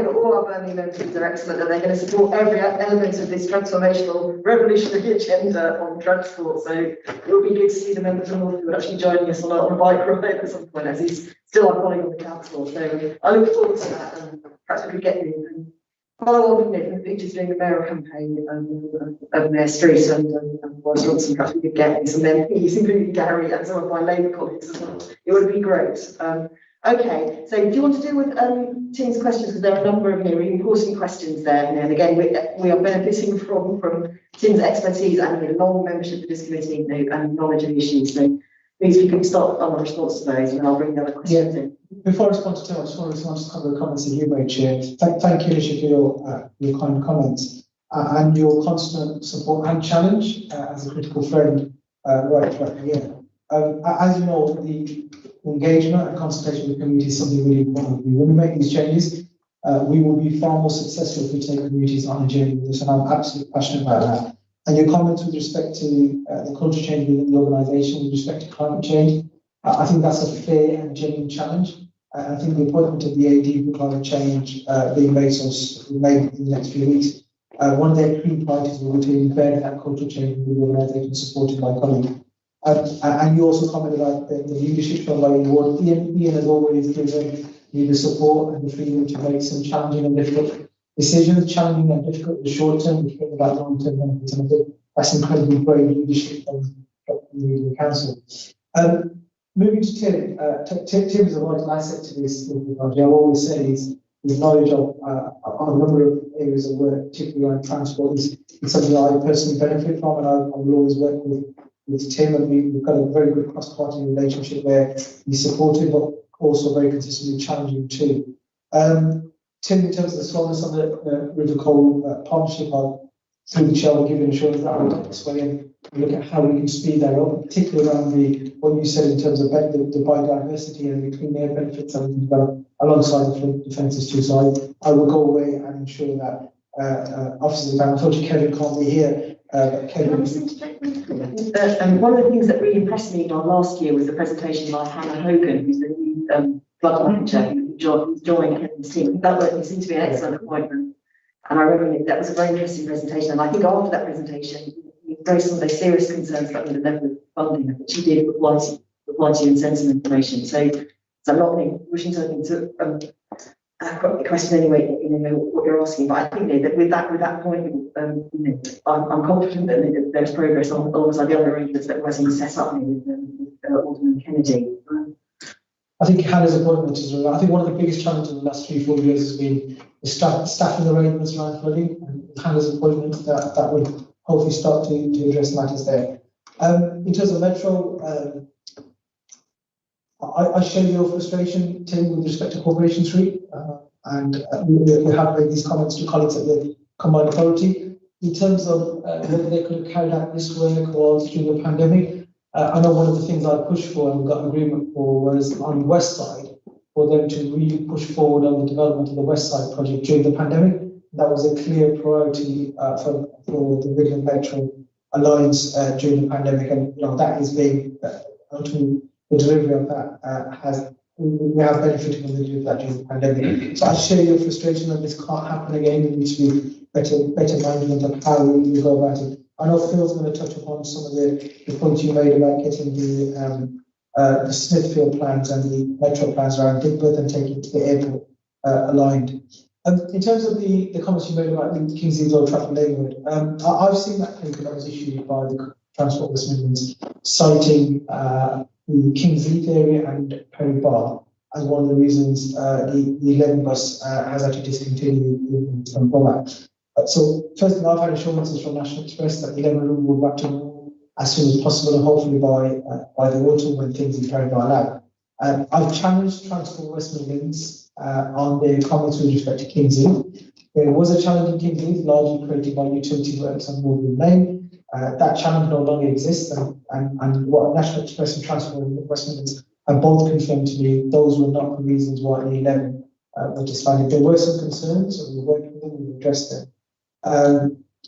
that all our Birmingham MPs are excellent and they're going to support every element of this transformational, revolutionary agenda on transport. So it will be good to see the members of Northfield actually joining us on a bike ride at some point, as he's still our colleague on the council. So I look forward to that, and perhaps we could get you. Follow on from pictures during the mayoral campaign of Mayor Street and Boris Johnson. Perhaps we could get some MPs, including Gary and some of my Labour colleagues as well. It would be great. Okay, so do you want to deal with Tim's questions? Because there are a number of really important questions there. And again, we are benefiting from Tim's expertise and long membership of this committee and knowledge of issues. So please, if you can start on the response to those, and I'll bring the other questions in. Before I respond to Tim, I just want to respond to a couple of comments that you made, Chair. Thank you, Alicia, for your kind comments and your constant support and challenge as a critical friend right throughout the year. As you know, the engagement and consultation with the community is something really important. When we make these changes, we will be far more successful if we take communities on a journey with this, and I'm absolutely passionate about that. And your comments with respect to the culture change within the organisation, with respect to climate change, I think that's a fair and genuine challenge. I think the appointment of the AD for climate change being made in the next few weeks, one of their key priorities will be to embed that cultural change within the organisation supported by colleagues. And you also commented about the leadership from my award. Ian has always given me the support and the freedom to make some challenging and difficult decisions, challenging and difficult in the short term, but think about long-term benefits. And I think that's incredibly brave leadership from the council. Moving to Tim, Tim is a vital asset to this technology. I always say his knowledge of a number of areas of work, particularly around transport, is something that I personally benefit from, and I will always work with Tim, and we've got a very good cross-party relationship where he's supportive, but also very consistently challenging too. Tim, in terms of the slowness on the River Cole partnership, through the chair, will give you assurance that we'll take this way and look at how we can speed that up, particularly around what you said in terms of the biodiversity and the clean air benefits that we can develop alongside the flood defences too. So I will go away and ensure that officers, unfortunately Kevin can't be here, but Kevin... one of the things that really impressed me last year was the presentation by Hannah Hogan, who's the new flood manager who joined Kevin's team. That seemed to be an excellent appointment. And I remember that was a very interesting presentation. And I think after that presentation, you raised some of those serious concerns about the level of funding, which you did reply to and send some information. So I'm not wishing to I've got the question anyway, what you're asking, but I think that with that point, I'm confident that there's progress alongside the other arrangements that were set up with Alderman Kennedy. I think Hannah's appointment is. I think one of the biggest challenges in the last 3-4 years has been the staffing arrangements around flooding, and Hannah's appointment that will hopefully start to address matters there. In terms of Metro, I share your frustration, Tim, with respect to Corporation Street, and we have made these comments to colleagues at the Combined Authority. In terms of whether they could have carried out this work whilst during the pandemic, I know one of the things I pushed for and got agreement for was on the West Side, for them to really push forward on the development of the West Side project during the pandemic. That was a clear priority for the Midland Metro Alliance during the pandemic, and that is being ultimately. The delivery of that we have benefited from the delivery of that during the pandemic. So I share your frustration that this can't happen again. There needs to be better management of how we go about it. I know Phil's going to touch upon some of the points you made about getting the Smithfield plans and the Metro plans around Digbeth and taking it to the airport aligned. In terms of the comments you made about the Kingsley Low Traffic neighbourhood, I've seen that paper that was issued by the Transport West Midlands, citing the Kings Heath area and Perry Bar as one of the reasons the 11 bus has actually discontinued from format. So first of all, I've had assurances from National Express that the 11 room will be back to normal as soon as possible, and hopefully by the autumn when things in Perry Bar allow. I've challenged Transport West Midlands on their comments with respect to Kings Heath. There was a challenge in Kings Heath, largely created by utility works on Morgan Lane. That challenge no longer exists, and what National Express and Transport West Midlands have both confirmed to me, those were not the reasons why the 11 were disbanded. There were some concerns, and we worked with them, we addressed them.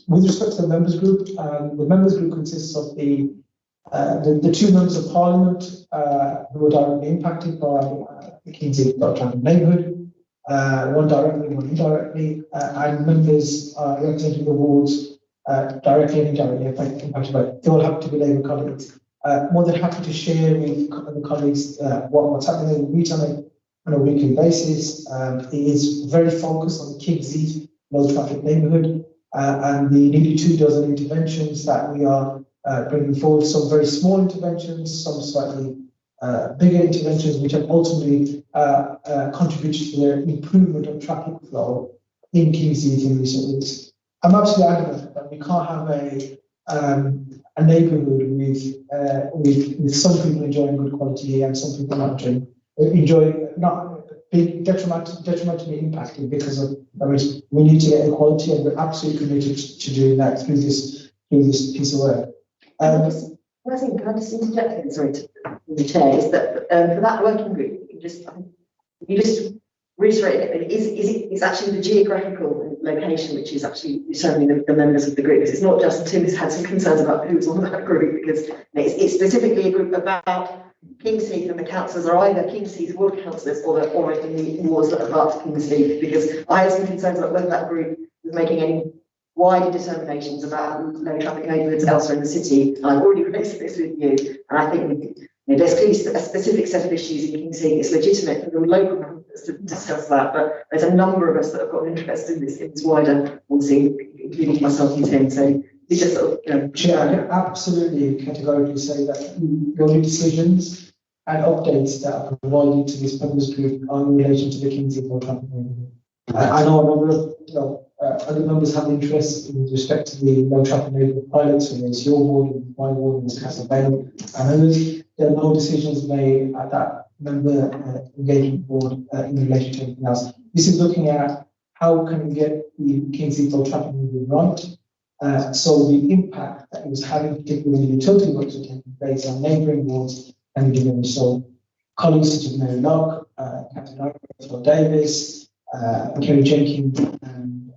With respect to the members group consists of the two members of Parliament who were directly impacted by the Kings Heath traffic neighbourhood, one directly, one indirectly, and members representing the wards directly and indirectly impacted by it. They all happen to be Labour colleagues. More than happy to share with the colleagues what's happening. We meet on a weekly basis. It is very focused on the Kings Heath low traffic neighbourhood and the nearly 24 interventions that we are bringing forward. Some very small interventions, some slightly bigger interventions, which have ultimately contributed to the improvement of traffic flow in Kings Heath in recent weeks. I'm absolutely adamant that we can't have a neighbourhood with some people enjoying good quality and some people not being detrimentally impacted because of. We need to get equality, and we're absolutely committed to doing that through this piece of work. Can I just interject? Sorry, to the chair, is that for that working group, you just reiterate it. It's actually the geographical location which is actually determining the members of the group. It's not just Tim has had some concerns about who's on that group, because it's specifically a group about Kings Heath, and the councillors are either Kings Heath ward councillors or in the wards that are part of Kings Heath, because I had some concerns about whether that group was making any wider determinations about low traffic neighbourhoods elsewhere in the city. And I've already raised this with you, and I think there's clearly a specific set of issues in Kings Heath. It's legitimate for the local members to discuss that, but there's a number of us that have got interest in this wider policy, including myself and Tim. So we just Chair, I can absolutely categorically say that the only decisions and updates that are provided to this members group are in relation to the Kings Heath low traffic neighbourhood. I know a number of other members have interest with respect to the low traffic neighbourhood pilots, whether it's your ward, my ward, and Castle Vale, and others. There are no decisions made at that member engagement board in relation to anything else. This is looking at how can we get the Kings Heath low traffic neighbourhood right, so the impact that it was having, particularly when the utility works were taking place on neighbouring wards, can be diminished. So colleagues such as Mary Locke, Captain Ira, Davis, Kerry Jenkins, and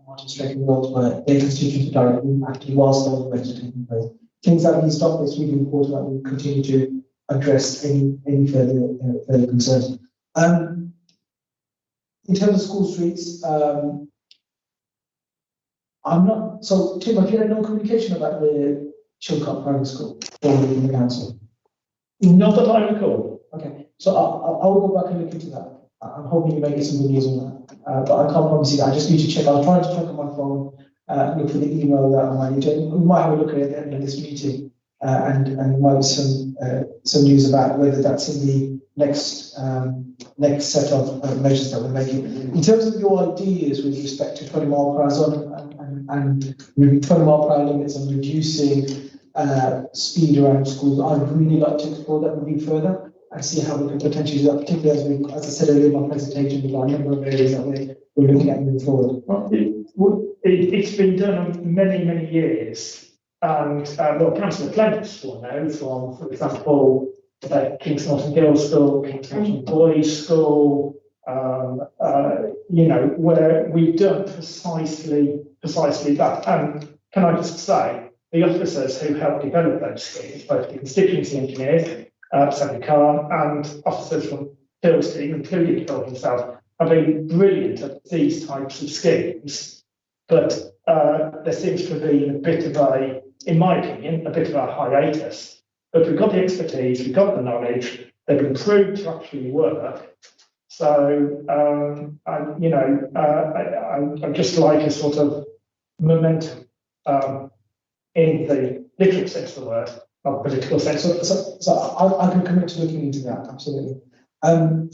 Martin Straker wards were their constituents directly impacted whilst those works were taking place. Things that we stop is really important that we continue to address any further concerns. In terms of school streets, I'm not, so Tim, have you had no communication about the Chilcot Private School in the council? Not that I recall. Okay, so I'll go back and look into that. I'm hoping you may get some good news on that, but I can't promise you that. I just need to check. I was trying to check on my phone, look for the email that I might need to. We might have a look at it at the end of this meeting, and there might be some news about whether that's in the next set of measures that we're making. In terms of your ideas with respect to 20 mile per hour zone and maybe 20 mile per hour limits and reducing speed around schools, I'd really like to explore that a bit further and see how we can potentially do that, particularly as I said earlier in my presentation, we've got a number of areas that we're looking at moving forward. Well, it's been done on many years, and Councillor Clements will know from, for example, King's Norton Girls' School, King's Norton Boys' School, where we've done precisely that. And can I just say, the officers who helped develop those schemes, both the constituency engineers, Sally Khan, and officers from Phil's team, including Phil himself, have been brilliant at these types of schemes. But there seems to be a bit of a, in my opinion, a bit of a hiatus. But we've got the expertise, we've got the knowledge, they've been proved to actually work. So, I just like a sort of momentum in the literal sense of the word, not political sense. So I can commit to looking into that, absolutely.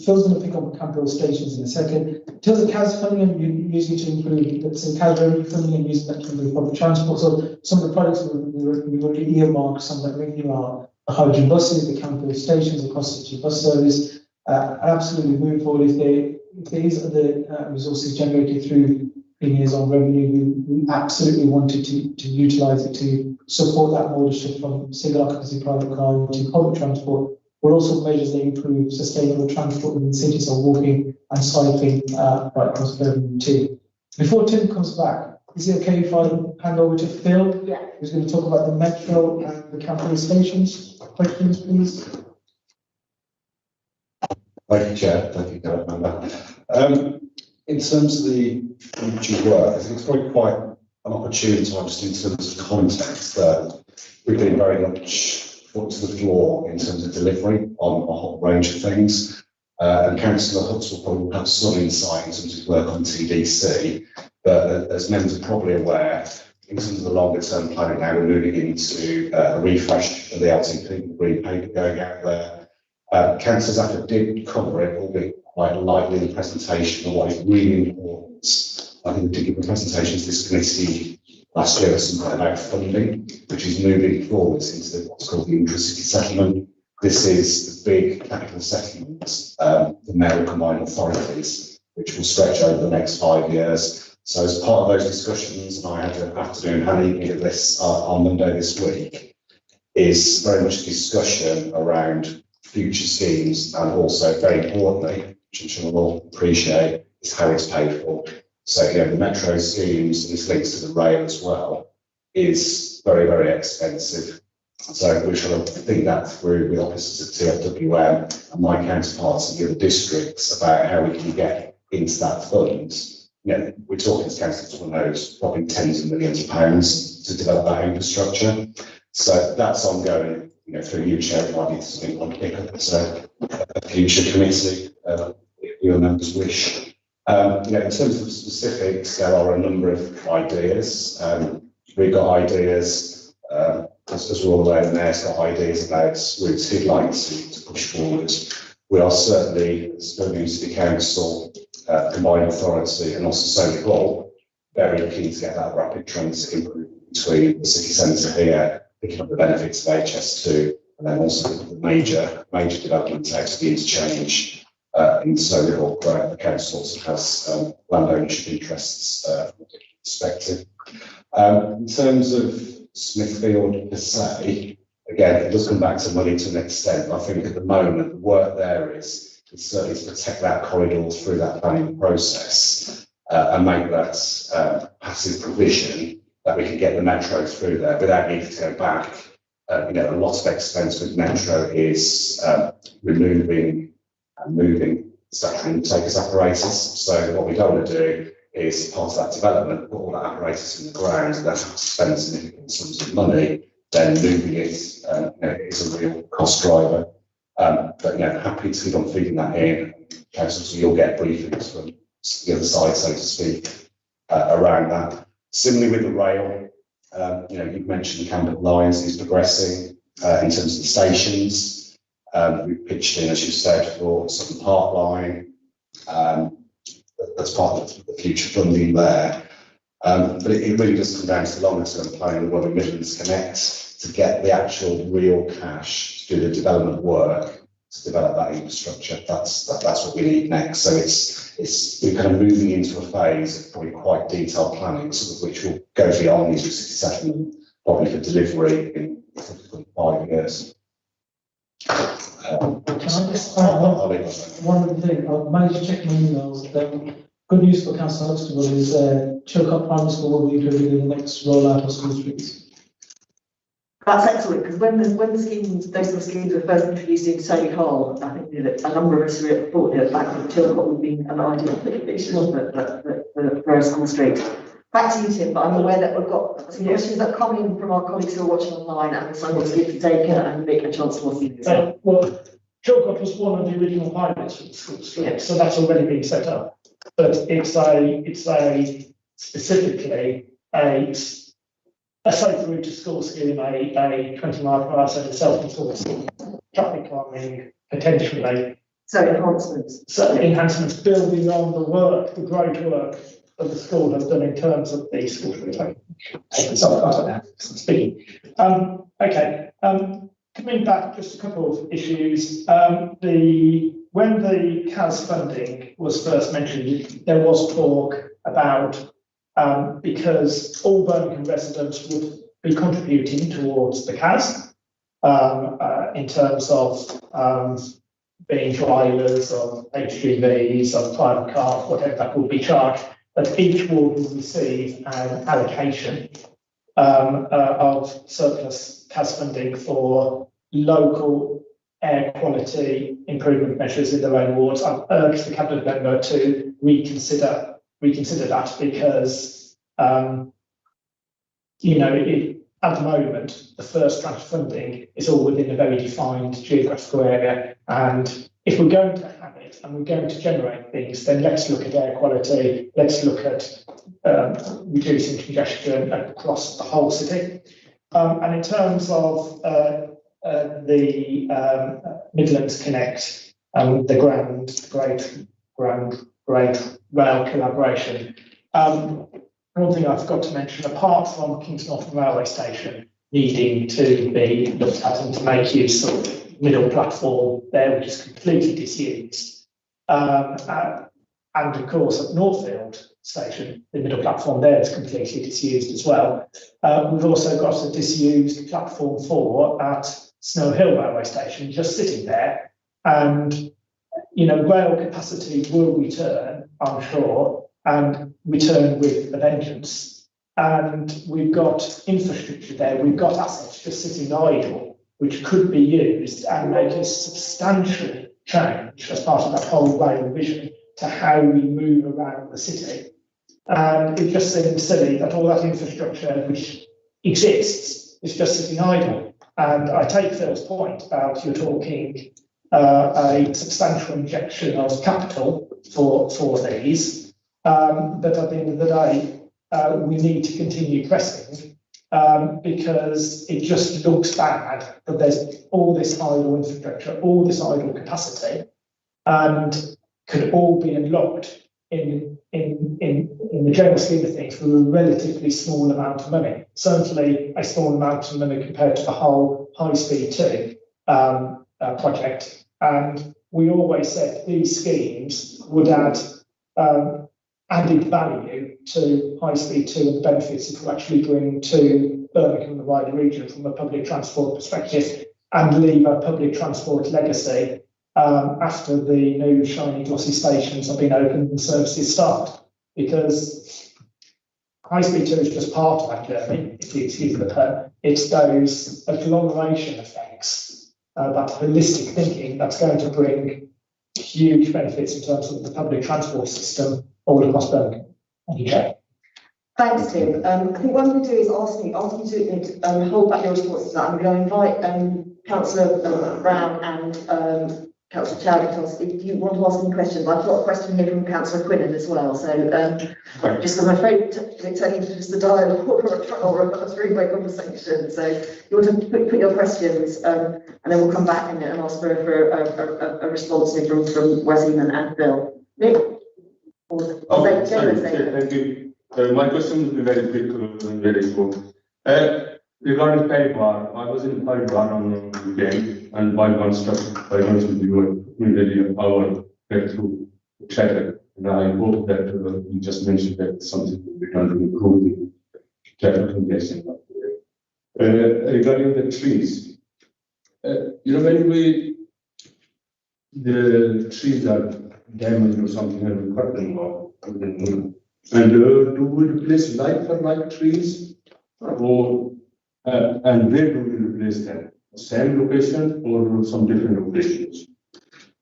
Phil's going to pick up Campbell stations in a second. In terms of CAS funding, and using to improve, let's say, CAS revenue funding and using that to improve public transport. So some of the products we already earmarked, some that really are the hydrogen buses, the Campbell stations, the cross-city bus service. Absolutely moving forward. If there is other resources generated through clean years on revenue, we absolutely wanted to utilise it to support that model shift from single occupancy private car to public transport. But also measures that improve sustainable transport in the city, so walking and cycling right across Birmingham too. Before Tim comes back, is it okay if I hand over to Phil? Yeah. Who's going to talk about the metro and the campaign stations? Questions, please. Thank you, Chair. Thank you, Gareth Member. In terms of the future work, I think it's probably quite an opportune time just in terms of context that we've been very much foot to the floor in terms of delivery on a whole range of things. And Councillor Hutz will probably have some insight in terms of work on TDC, but as members are probably aware, in terms of the longer term planning now, we're moving into a refresh of the LTP, the green paper going out there. Councillor Zafford did cover it, albeit quite lightly in the presentation, but what is really important, I think, to give the presentation to this committee last year was something about funding, which is moving forwards into what's called the intracity settlement. This is the big capital settlement for mayoral combined authorities, which will stretch over the next 5 years. So as part of those discussions, and I had an afternoon and evening of this on Monday this week, is very much a discussion around future schemes and also, very importantly, which I'm sure we'll all appreciate, is how it's paid for. So, the metro schemes, and this links to the rail as well, is very expensive. So we shall think that through with officers at TFWM and my counterparts in the other districts about how we can get into that fund. We're talking as councils on those, probably tens of millions of pounds to develop that infrastructure. So that's ongoing. Through you, Chair, it might be something on pick up as a future committee, if your members wish. In terms of specifics, there are a number of ideas. We've got ideas, as we're all aware, the Mayor's got ideas about routes he'd like to push forward. We are certainly, as Birmingham City Council, combined authority, and also Solly Hall, very keen to get that rapid transit improvement between the city centre here, picking up the benefits of HS2, and then also the major developments out of the interchange. In Solly Hall, where the council also has land ownership interests from a perspective. In terms of Smithfield per se, again, it does come back to money to an extent. I think at the moment the work there is certainly to protect that corridor through that planning process and make that passive provision that we can get the metro through there without needing to go back. A lot of expense with metro is removing and moving statutory intakers apparatus. So what we don't want to do is part of that development, put all that apparatus in the ground, and then have to spend significant sums of money, then moving it, is a real cost driver. But happy to keep on feeding that in. Councils, you'll get briefings from the other side, so to speak, around that. Similarly with the rail, you've mentioned Camden Lines is progressing in terms of the stations. We've pitched in, as you said, for Southern Park Line. That's part of the future funding there. But it really does come down to the longer term planning where the Midlands Connect to get the actual real cash to do the development work to develop that infrastructure. That's what we need next. So we're kind of moving into a phase of probably quite detailed planning, some of which will go beyond the city settlement, probably for delivery in 5 years. Can I just one other thing? I've managed to check my emails. Good news for Council Huxtable is Chilcot Primary School will be included in the next rollout of school streets. That's excellent, because when the schemes, those sort of schemes were first introduced in Surrey Hall, I think that a number of us thought that back when Chilcot would be an ideal location for a school street. Back to you, Tim, but I'm aware that we've got some questions that come in from our colleagues who are watching online, and so I want to give Dacre and Nick a chance to answer these. Well, Chilcot was one of the original pilots for the school street, so that's already been set up. But it's a specifically a safe route to school scheme, a 20-mile-per-hour zone of self-control scheme, traffic calming, potentially. So enhancements. So enhancements building on the great work that the school has done in terms of the school street. Speaking. Okay. Coming back, just a couple of issues. When the CAS funding was first mentioned, there was talk about because all Birmingham residents would be contributing towards the CAS in terms of being drivers of HGVs, of private cars, whatever that would be charged, that each ward will receive an allocation of surplus CAS funding for local air quality improvement measures in their own wards. I've urged the Cabinet member to reconsider that because, at the moment, the first tranche of funding is all within a very defined geographical area. And if we're going to have it and we're going to generate things, then let's look at air quality, let's look at reducing congestion across the whole city. And in terms of the Midlands Connect and the great rail collaboration. One thing I forgot to mention, apart from Kings Norton Railway Station needing to be looked at and to make use of the middle platform there, which is completely disused. And of course at Northfield Station, the middle platform there is completely disused as well. We've also got a disused platform 4 at Snow Hill Railway Station just sitting there, and rail capacity will return, I'm sure, and return with a vengeance. And we've got infrastructure there, we've got assets just sitting idle, which could be used and make a substantial change as part of that whole rail vision to how we move around the city. And it just seems silly that all that infrastructure which exists is just sitting idle. And I take Phil's point about you're talking a substantial injection of capital for these, but at the end of the day, we need to continue pressing because it just looks bad that there's all this idle infrastructure, all this idle capacity, and could all be unlocked in the general scheme of things for a relatively small amount of money. Certainly a small amount of money compared to the whole High Speed 2 project. And we always said these schemes would add added value to High Speed 2 and the benefits it will actually bring to Birmingham and the wider region from a public transport perspective, and leave a public transport legacy after the new shiny glossy stations have been opened and services start. Because High Speed 2 is just part of that journey, if you excuse the term. It's those agglomeration effects, that holistic thinking that's going to bring huge benefits in terms of the public transport system all across Birmingham. Thank you, Chair. Thanks, Tim. I think what I'm going to do is ask you to hold back your response to that. I'm going to invite Councillor Brown and Councillor Chowdhury, if you want to ask any questions. I've got a question here from Councillor Quinlan as well. So just because I'm afraid it's only just the dialogue or a three-way conversation. So you want to put your questions and then we'll come back and ask for a response here from Wazim and Bill. Nick? Okay, sorry, thank you. My question will be very quick and very short. Regarding Peripherals, I was in Peripherals on the weekend, and by one stop, by one to you immediately our back through traffic. And I hope that you just mentioned that something will be done to improve the traffic congestion. Regarding the trees, when the trees are damaged or something, and we cut them off, and do we replace like for like trees, or and where do we replace them? Same location or some different locations?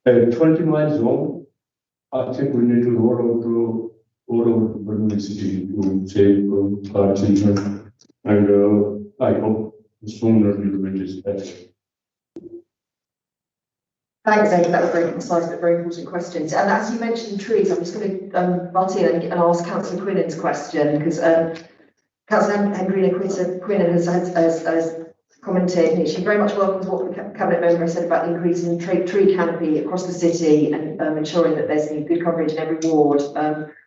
20 miles long, I think we need to roll out to all over Birmingham city to save our children, and I hope sooner it is better. Thanks, David. That was very concise but very important questions. And as you mentioned trees, I'm just going to butt in and ask Councillor Quinlan's question, because Councillor Henry Quinlan has commented. She very much welcomes what the Cabinet member said about increasing tree canopy across the city and ensuring that there's good coverage in every ward.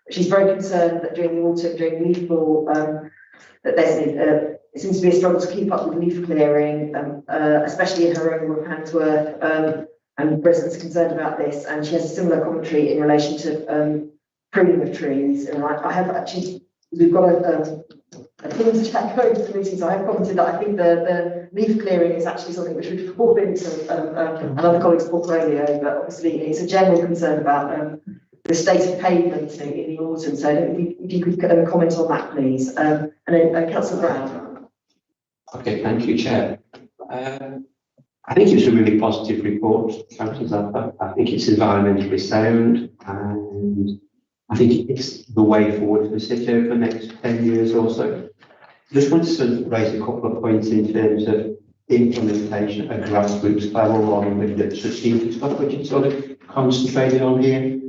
She's very concerned that during the autumn, during leaf fall, that it seems to be a struggle to keep up with leaf clearing, especially in her own ward of Handsworth. And residents are concerned about this, and she has a similar commentary in relation to pruning of trees. And I have actually, we've got a Teams chat going to the meeting, so I have commented that I think the leaf clearing is actually something which would fall into another colleague's portfolio, but obviously it's a general concern about the state of pavements in the autumn. So if you could comment on that, please. And then Councillor Brown. Okay, thank you, Chair. I think it's a really positive report, Councillor. I think it's environmentally sound, and I think it's the way forward for the city over the next 10 years or so. Just wanted to raise a couple of points in terms of implementation at grassroots level along with the strategic stuff, which is sort of concentrated on here.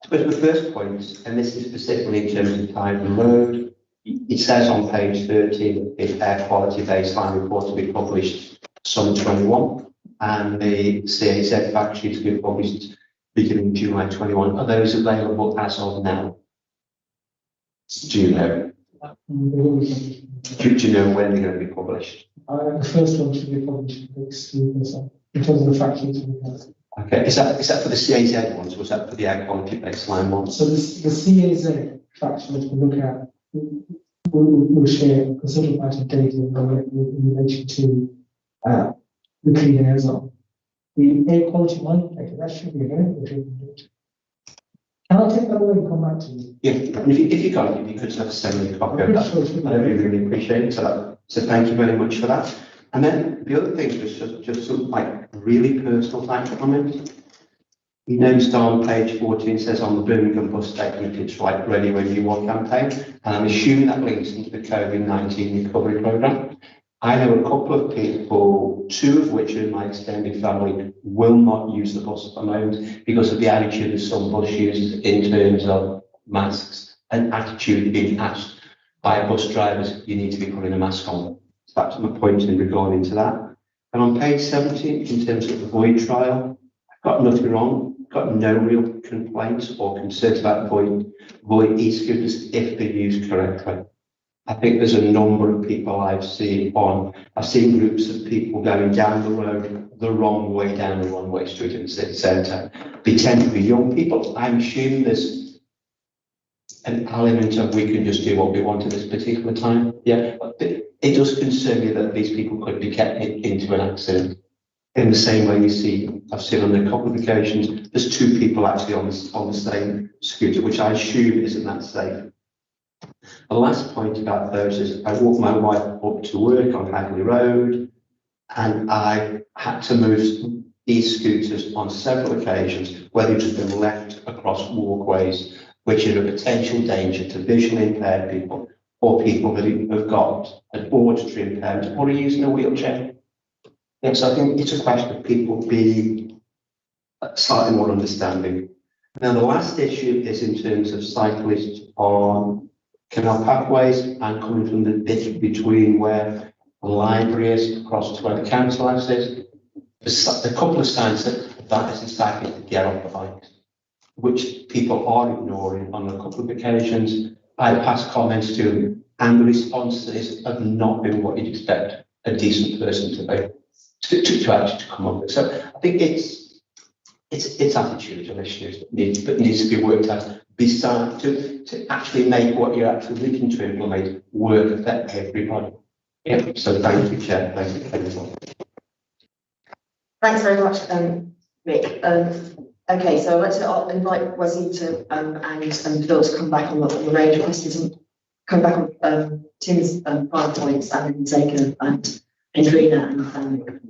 But the first point, and this is specifically in terms of Tyburn Road, it says on page 13 that the air quality baseline report to be published summer 21, and the CAZ fact sheet to be published beginning July 21. Are those available as of now? Do you know? Do you know when they're going to be published? The first one should be published next week or so, in terms of the fact sheet. Okay, is that for the CAZ ones, or was that for the air quality baseline ones? So the CAZ fact sheet we look at, we'll share a considerable amount of data in relation to the clean air zone. The air quality monitor, that should be available. Can I take that away and come back to you? Yeah, and if you can't, if you could just send me a copy of that, I'd really appreciate it. So thank you very much for that. And then the other thing was just some like really personal type of comment. You noticed on page 14 says on the Birmingham bus statement, it's like Ready When You Want campaign, and I'm assuming that links into the COVID-19 recovery programme. I know a couple of people, two of which are in my extended family, will not use the bus at the moment because of the attitude of some bus users in terms of masks and attitude being asked by bus drivers, you need to be putting a mask on. So that's my point in regarding to that. And on page 17, in terms of the void trial, I've got nothing wrong, got no real complaints or concerns about void e-scooters if they're used correctly. I think there's a number of people I've seen groups of people going down the road the wrong way down the one-way street in the city centre. They tend to be young people. I'm assuming there's an element of we can just do what we want at this particular time. Yeah, but it does concern me that these people could be kept into an accident. In the same way I've seen on a couple of occasions, there's two people actually on the same scooter, which I assume isn't that safe. The last point about those is I walked my wife up to work on Hagley Road, and I had to move e-scooters on several occasions where they've just been left across walkways which are a potential danger to visually impaired people or people that have got an auditory impairment or are using a wheelchair. Yeah, so I think it's a question of people being slightly more understanding. Now, the last issue is in terms of cyclists on canal pathways and coming from the bit between where the library is across to where the council house is. There's a couple of signs that is a cyclist to get off the bikes, which people are ignoring on a couple of occasions. I passed comments to them, and the responses have not been what you'd expect a decent person to be, to actually come up with. So I think it's attitudinal issues that needs to be worked out, besides to actually make what you're actually looking to implement work for everybody. Yeah. So thank you, Chair. Thank you. Thanks very much, Rick. Okay, so I'll invite Wesley to and Phil to come back on the range of questions and come back on Tim's final points and then Zaker and Andrina and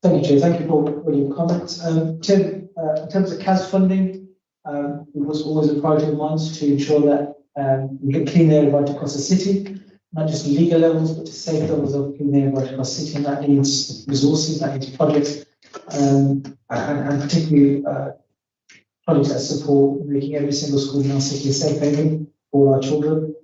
Thank you, Chair. Thank you for your comments. Tim, in terms of CAS funding, it was always a priority of mine to ensure that we get clean air right across the city, not just legal levels, but to safe levels of clean air right across the city, and that needs resources, that needs projects, and particularly projects that support making every single school in our city a safe haven for our children.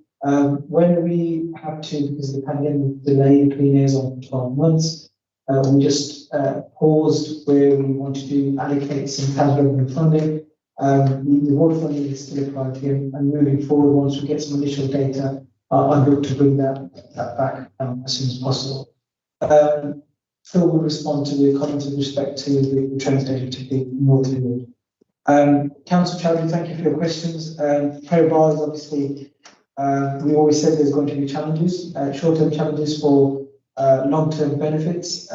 When we have to, because of the pandemic, delay clean airs on 12 months, we just paused where we want to allocate some CAS revenue funding. The water funding is still a priority, and moving forward, once we get some initial data, I'd look to bring that back as soon as possible. Phil will respond to the comments with respect to the train station, particularly North Road. Councillor Chowdhury, thank you for your questions. Peripherals, obviously, we always said there's going to be challenges, short-term challenges for long-term benefits.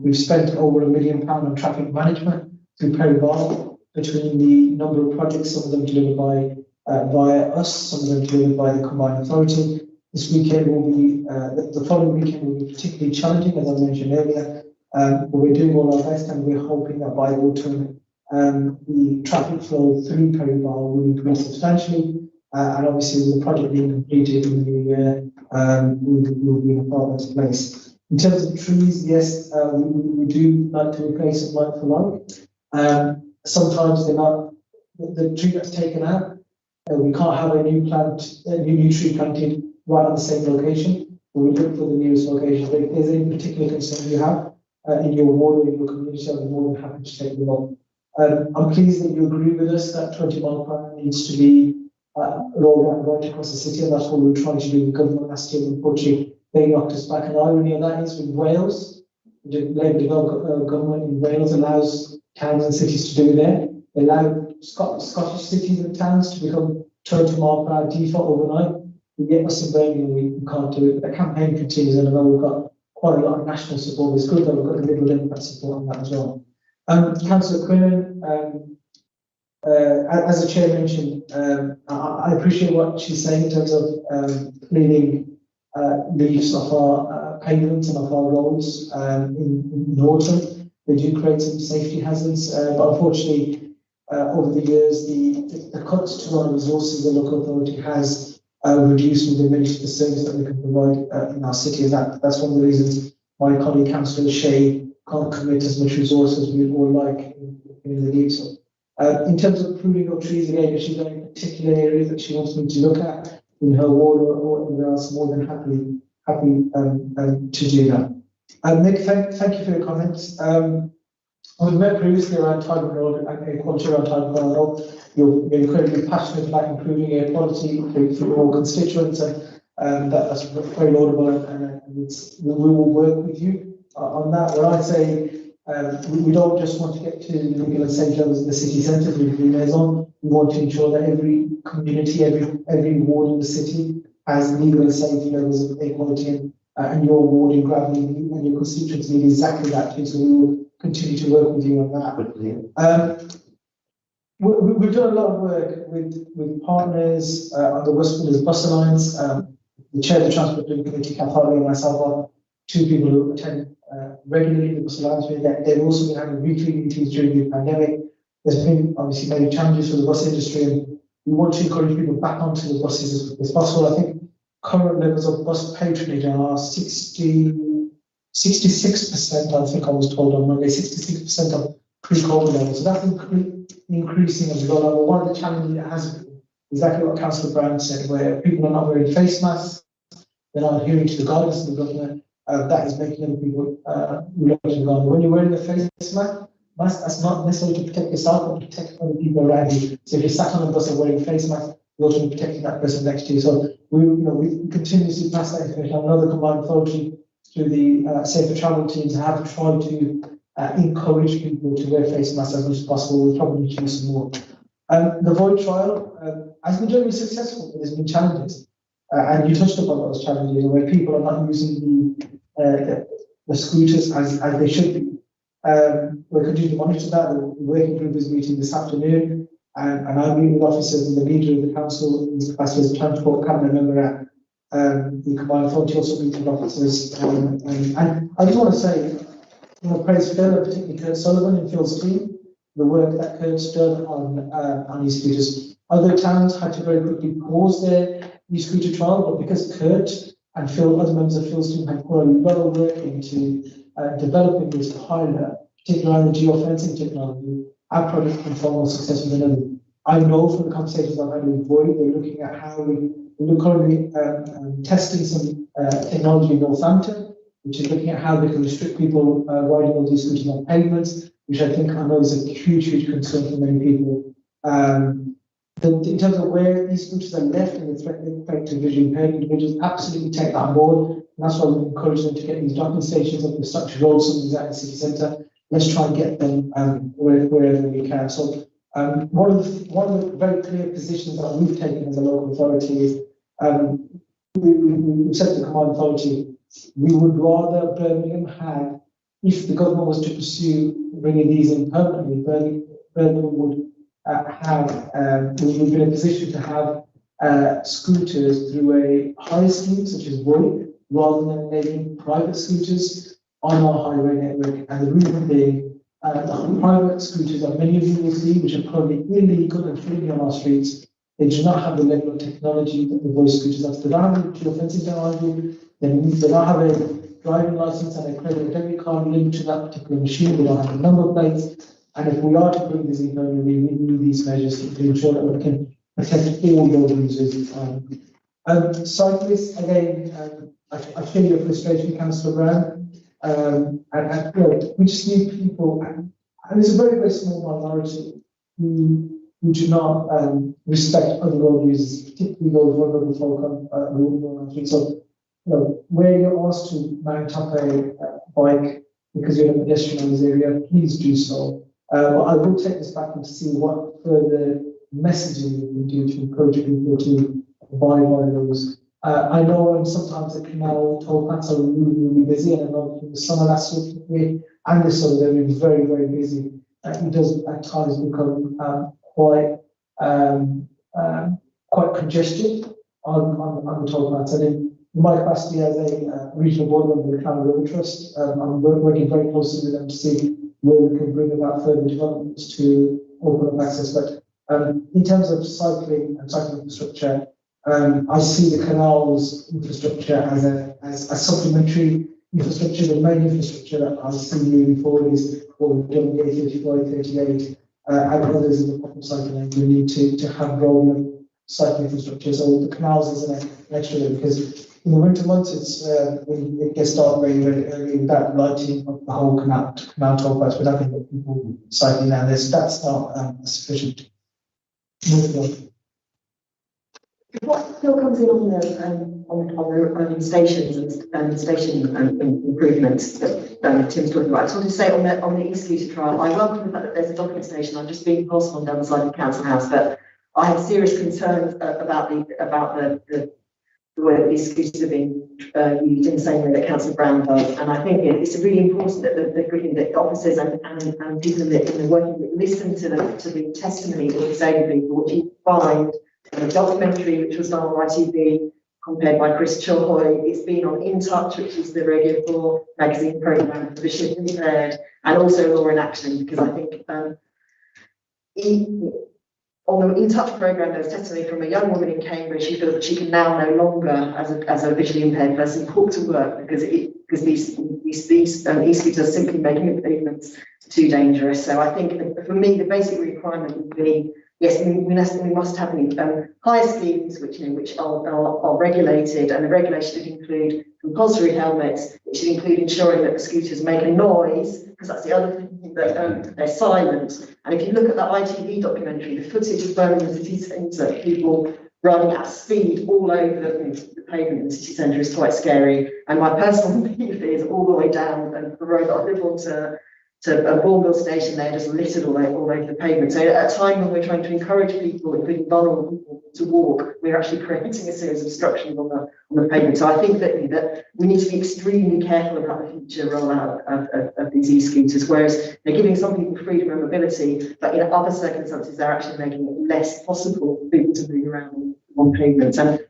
We've spent over £1 million on traffic management through Peripherals, between the number of projects, some of them delivered by via us, some of them delivered by the combined authority. This weekend will be, the following weekend will be particularly challenging, as I mentioned earlier, but we're doing all our best, and we're hoping that by autumn, the traffic flow through Peripherals will increase substantially, and obviously with the project being completed in the new year, we'll be in a far better place. In terms of trees, yes, we do like to replace them like for like. Sometimes they're not, the tree that's taken out, we can't have a new tree planted right on the same location. We look for the nearest location. But if there's any particular concern you have in your ward or in your community, I'll be more than happy to take them on. I'm pleased that you agree with us that 20 mile per hour needs to be rolled out right across the city, and that's what we were trying to do with government last year. Unfortunately, they knocked us back. And the irony of that is with Wales, the Labour government in Wales allows towns and cities to do there. They allow Scottish cities and towns to become 20 mile per hour default overnight. We get us in Birmingham, we can't do it. The campaign continues, and I know we've got quite a lot of national support. It's good that we've got the Liberal Democrat support on that as well. Councillor Quinlan, as the chair mentioned, I appreciate what she's saying in terms of cleaning leaves off our pavements and off our roads in autumn. They do create some safety hazards, but unfortunately, over the years, the cuts to our resources the local authority has reduced and diminished the service that we can provide in our city, and that's one of the reasons my colleague Councillor Shea can't commit as much resource as we would all like in the need. So, in terms of pruning of trees, again, if she's got any particular areas that she wants me to look at in her ward or anywhere else, more than happy to do that. Nick, thank you for your comments. We've met previously around Tyburn Road and air quality around Tyburn Road. You're incredibly passionate about improving air quality for all constituents, and that's very laudable, and we will work with you on that. Where I'd say we don't just want to get to the legal and safe levels in the city centre with the liaison. We want to ensure that every community, every ward in the city has legal and safe levels of air quality, and your ward in Gravely and your constituents need exactly that too. So we will continue to work with you on that. We've done a lot of work with partners on the West Midlands Bus Alliance. The chair of the Transport Committee, Kath Hartley, and myself are two people who attend regularly the Bus Alliance meeting. They've also been having weekly meetings during the pandemic. There's been obviously many challenges for the bus industry, and we want to encourage people back onto the buses as quickly as possible. I think current levels of bus patronage are 66%, I think I was told on Monday, 66% of pre-COVID levels. So that's increasing as well. And one of the challenges it has been, exactly what Councillor Brown said, where people are not wearing face masks, they're not adhering to the guidance of the government. That is making other people reluctant to go on. When you're wearing a face mask, that's not necessarily to protect yourself, but to protect other people around you. So if you're sat on a bus and wearing a face mask, you're also protecting that person next to you. So we continuously pass that information. I know the combined authority through the safer travel teams have tried to encourage people to wear face masks as much as possible. We'll probably need to do some more. The Void trial has been generally successful, but there's been challenges. And you touched upon those challenges where people are not using the scooters as they should be. We're continuing to monitor that. The working group is meeting this afternoon, and I'm meeting with officers and the leader of the council, Mr. Pastor's transport cabinet member at the combined authority, also meeting with officers. And I just want to say, praise Phil, and particularly Kurt Sullivan and Phil's team, the work that Kurt's done on e-scooters. Other towns had to very quickly pause their e-scooter trial, but because Kurt and Phil, other members of Phil's team, had put a lot of work into developing this pilot, particularly on the geofencing technology, our product has been far more successful than others. I know from the conversations I've had with Void, they're looking at how we're currently testing some technology in Northampton, which is looking at how they can restrict people riding on these scooters on pavements, which I know is a huge concern for many people. In terms of where these scooters are left and the threat to visually impaired individuals, absolutely take that on board. And that's why we encourage them to get these docking stations up the structure road, some of these out in the city centre. Let's try and get them wherever we can. So one of the very clear positions that we've taken as a local authority is we've said to the combined authority, we would rather Birmingham had, if the government was to pursue bringing these in permanently, Birmingham would we would be in a position to have scooters through a hire scheme such as Void, rather than enabling private scooters on our highway network. And the reason being, the private scooters that many of you will see, which are probably illegal and freely on our streets, they do not have the level of technology that the Void scooters have. They don't have the geofencing technology, they don't have a driving license and a credit debit card linked to that particular machine, they don't have the number plates. And if we are to bring this in permanently, we need these measures to ensure that we can protect all road users. Cyclists, again, I share your frustration, Councillor Brown. We just need people, and there's a very small minority who do not respect other road users, particularly those vulnerable folk on the street. So, where you're asked to mount up a bike because you're a pedestrian in this area, please do so. But I will take this back and see what further messaging we can do to encourage people to abide by those. I know sometimes the canal toll paths are really busy, and I know in the summer that's sort of way, and the summer they're really very busy. It does at times become quite congested on the toll paths. And in my capacity as a regional board member of the Crown River Trust, I'm working very closely with them to see where we can bring about further developments to open up access. But in terms of cycling and cycling infrastructure, I see the canals infrastructure as a supplementary infrastructure. The main infrastructure that I see moving forward is what we've done with A35, 38, and others in the public cycling. We need to have rolling cycling infrastructure. So the canals is an extra layer, because in the winter months, it's when it gets dark very early, without lighting up the whole canal toll paths, without people cycling down there. So that's not sufficient. What still comes in on the stations and station improvements that Tim's talking about? I just want to say on the e-scooter trial, I welcome the fact that there's a docking station. I'm just being passed on down the side of the council house, but I have serious concerns about the way that these scooters are being used in the same way that Councillor Brown does. And I think it's really important that the officers and people in the working group listen to the testimony of the disabled people, which you find in a documentary which was done on ITV, compared by Chris Chilhoy. It's been on In Touch, which is the Radio 4 magazine programme for visually impaired, and also Law in Action, because I think on the In Touch programme, there was testimony from a young woman in Cambridge who feels that she can now no longer, as a visually impaired person, walk to work because these e-scooters simply making improvements too dangerous. So I think for me, the basic requirement would be, yes, we must have hire schemes which are regulated, and the regulation should include compulsory helmets. It should include ensuring that the scooters make a noise, because that's the other thing, that they're silent. And if you look at the ITV documentary, the footage of Birmingham city centre, people running at speed all over the pavement in the city centre is quite scary. And my personal belief is all the way down the road that I live on to Bourneville station, they're just littered all over the pavement. So at a time when we're trying to encourage people, including vulnerable people, to walk, we're actually creating a series of obstructions on the pavement. So I think that we need to be extremely careful about the future rollout of these e-scooters, whereas they're giving some people freedom and mobility, but in other circumstances, they're actually making it less possible for people to move around on pavements. And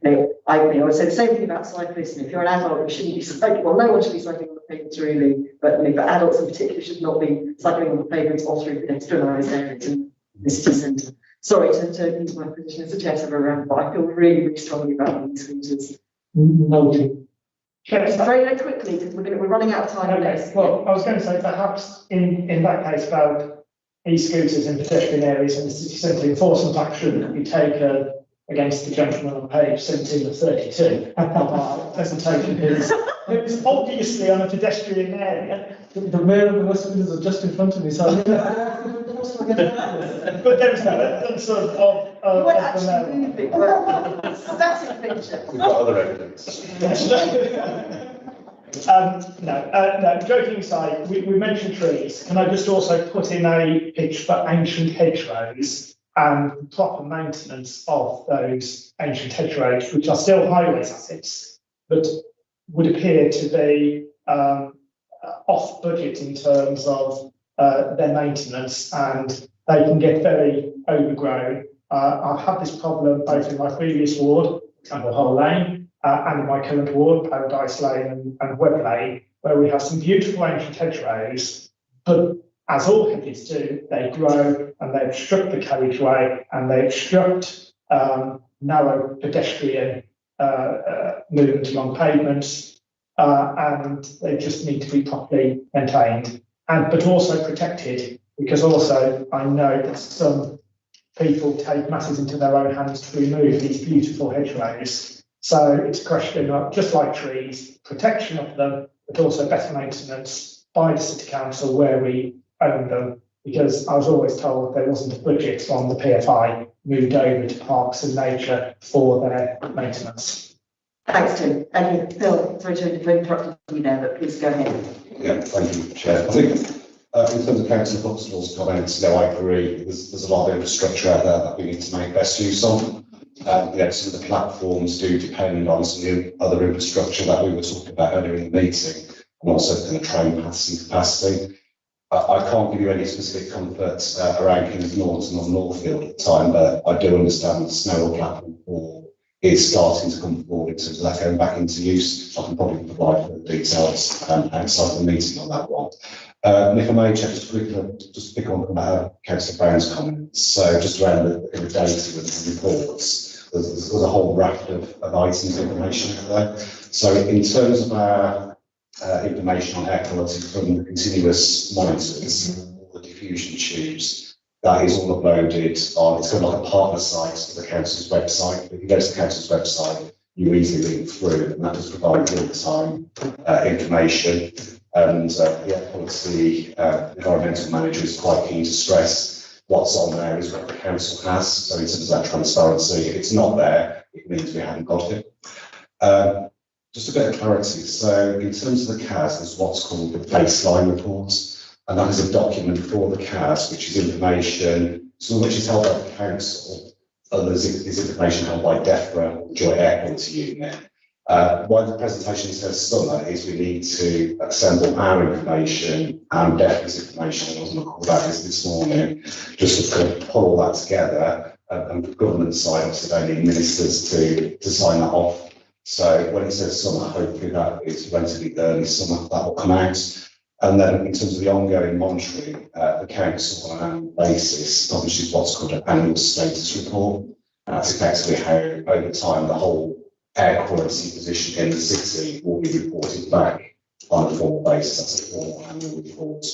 I would say the same thing about cyclists. And if you're an adult, you shouldn't be cycling. Well, no one should be cycling on the pavements really, but adults in particular should not be cycling on the pavements or through pedestrianised areas in the city centre. Sorry to use my position as a chair of a round, but I feel really, really strongly about these scooters. Noted. Just very quickly, because we're running out of time. Okay, well, I was going to say perhaps in that case about e-scooters in pedestrian areas in the city centre, enforcement action could be taken against the gentleman on page 17 of 32 of our presentation. It's obviously on a pedestrian area. The mayor of the West Midlands are just in front of me, so But there's no evidence of You won't the actually mayor. move it, but static picture. We've got other evidence. No, joking aside, we mentioned trees. Can I just also put in a pitch for ancient hedgerows and proper maintenance of those ancient hedgerows, which are still highways assets, but would appear to be off budget in terms of their maintenance, and they can get very overgrown. I've had this problem both in my previous ward, Campbell Hole Lane, and in my current ward, Paradise Lane and Webb Lane, where we have some beautiful ancient hedgerows, but as all hedges do, they grow and they obstruct the carriageway and they obstruct narrow pedestrian movement along pavements, and they just need to be properly maintained but also protected, because also I know that some people take matters into their own hands to remove these beautiful hedgerows. So it's a question of, just like trees, protection of them, but also better maintenance by the City Council where we own them, because I was always told there wasn't a budget from the PFI moved over to Parks and Nature for their maintenance. Thanks, Tim. And Phil, sorry to interrupt you there, but please go ahead. Yeah, thank you, Chair. I think in terms of Councillor Huxtall's comments, I agree. There's a lot of infrastructure out there that we need to make best use of. Some of the platforms do depend on some new other infrastructure that we were talking about earlier in the meeting, and also kind of train paths and capacity. I can't give you any specific comfort around Kings Norton or Northfield at the time, but I do understand the Snowell platform 4 is starting to come forward in terms of that going back into use. I can probably provide further details outside the meeting on that one. If I may, Chair, just pick on Councillor Brown's comments. So just around the data and the reports, there's a whole raft of items of information out there. So in terms of our information on air quality from the continuous monitors, all the diffusion tubes, that is all uploaded on, it's kind of like a partner site to the council's website. If you go to the council's website, you easily link through, and that does provide real-time information. And the air quality environmental manager is quite keen to stress what's on there is what the council has. So in terms of that transparency, if it's not there, it means we haven't got it. Just a bit of clarity. So in terms of the CAS, there's what's called the baseline report, and that is a document for the CAS, which is information, some of which is held by the council, others is information held by DEFRA, the Joint Air Quality Unit. Why the presentation says summer is we need to assemble our information and DEFRA's information. I wasn't called out this morning, just to kind of pull all that together, and the government side, obviously they need ministers to sign that off. So when it says summer, hopefully that is relatively early summer that will come out. And then in terms of the ongoing monitoring, the council on an annual basis publishes what's called an annual status report. And that's effectively how over time the whole air quality position in the city will be reported back on a formal basis. That's a formal annual report.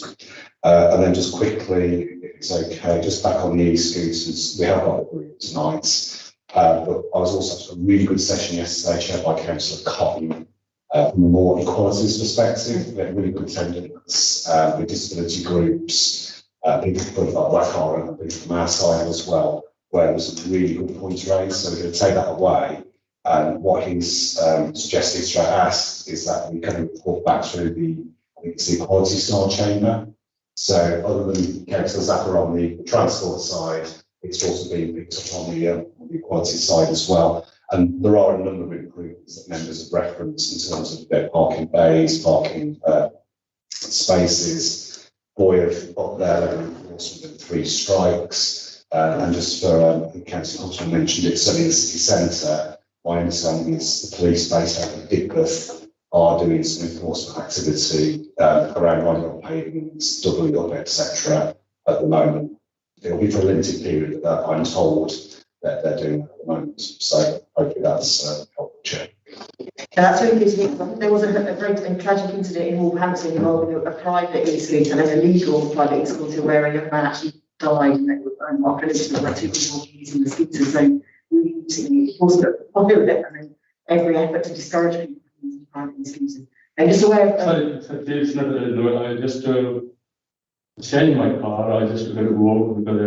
And then just quickly, if it's okay, just back on the e-scooters, we have got a group tonight. But I was also at a really good session yesterday chaired by Councillor Cotton from a more equalities perspective. We had really good attendance with disability groups, people from Black Ireland, and people from our side as well, where there was a really good point raised. So we're going to take that away. And what he's suggested, straight asked, is that we can report back through I think it's the Equality Star Chamber. So other than councillors that are on the transport side, it's also being picked up on the equality side as well. And there are a number of improvements that members have referenced in terms of their parking bays, parking spaces. Boy have got their level of enforcement in 3 strikes. And just for Councillor Cotton mentioned it, certainly in the city centre, my understanding is the police based out of Digbeth are doing some enforcement activity around running on pavements, doubling up, etc. at the moment. It'll be for a limited period, but I'm told that they're doing that at the moment. So hopefully that's helpful, Chair. That's really good to hear. There was a very tragic incident in Wolverhampton involving a private e-scooter and an illegal private e-scooter where a young man actually died after an incident where 2 people were using the scooter. So we need to also follow it and every effort to discourage people from using private e-scooters. And just aware of Sorry, it's not, no, I just changed my car. I just got to go out because I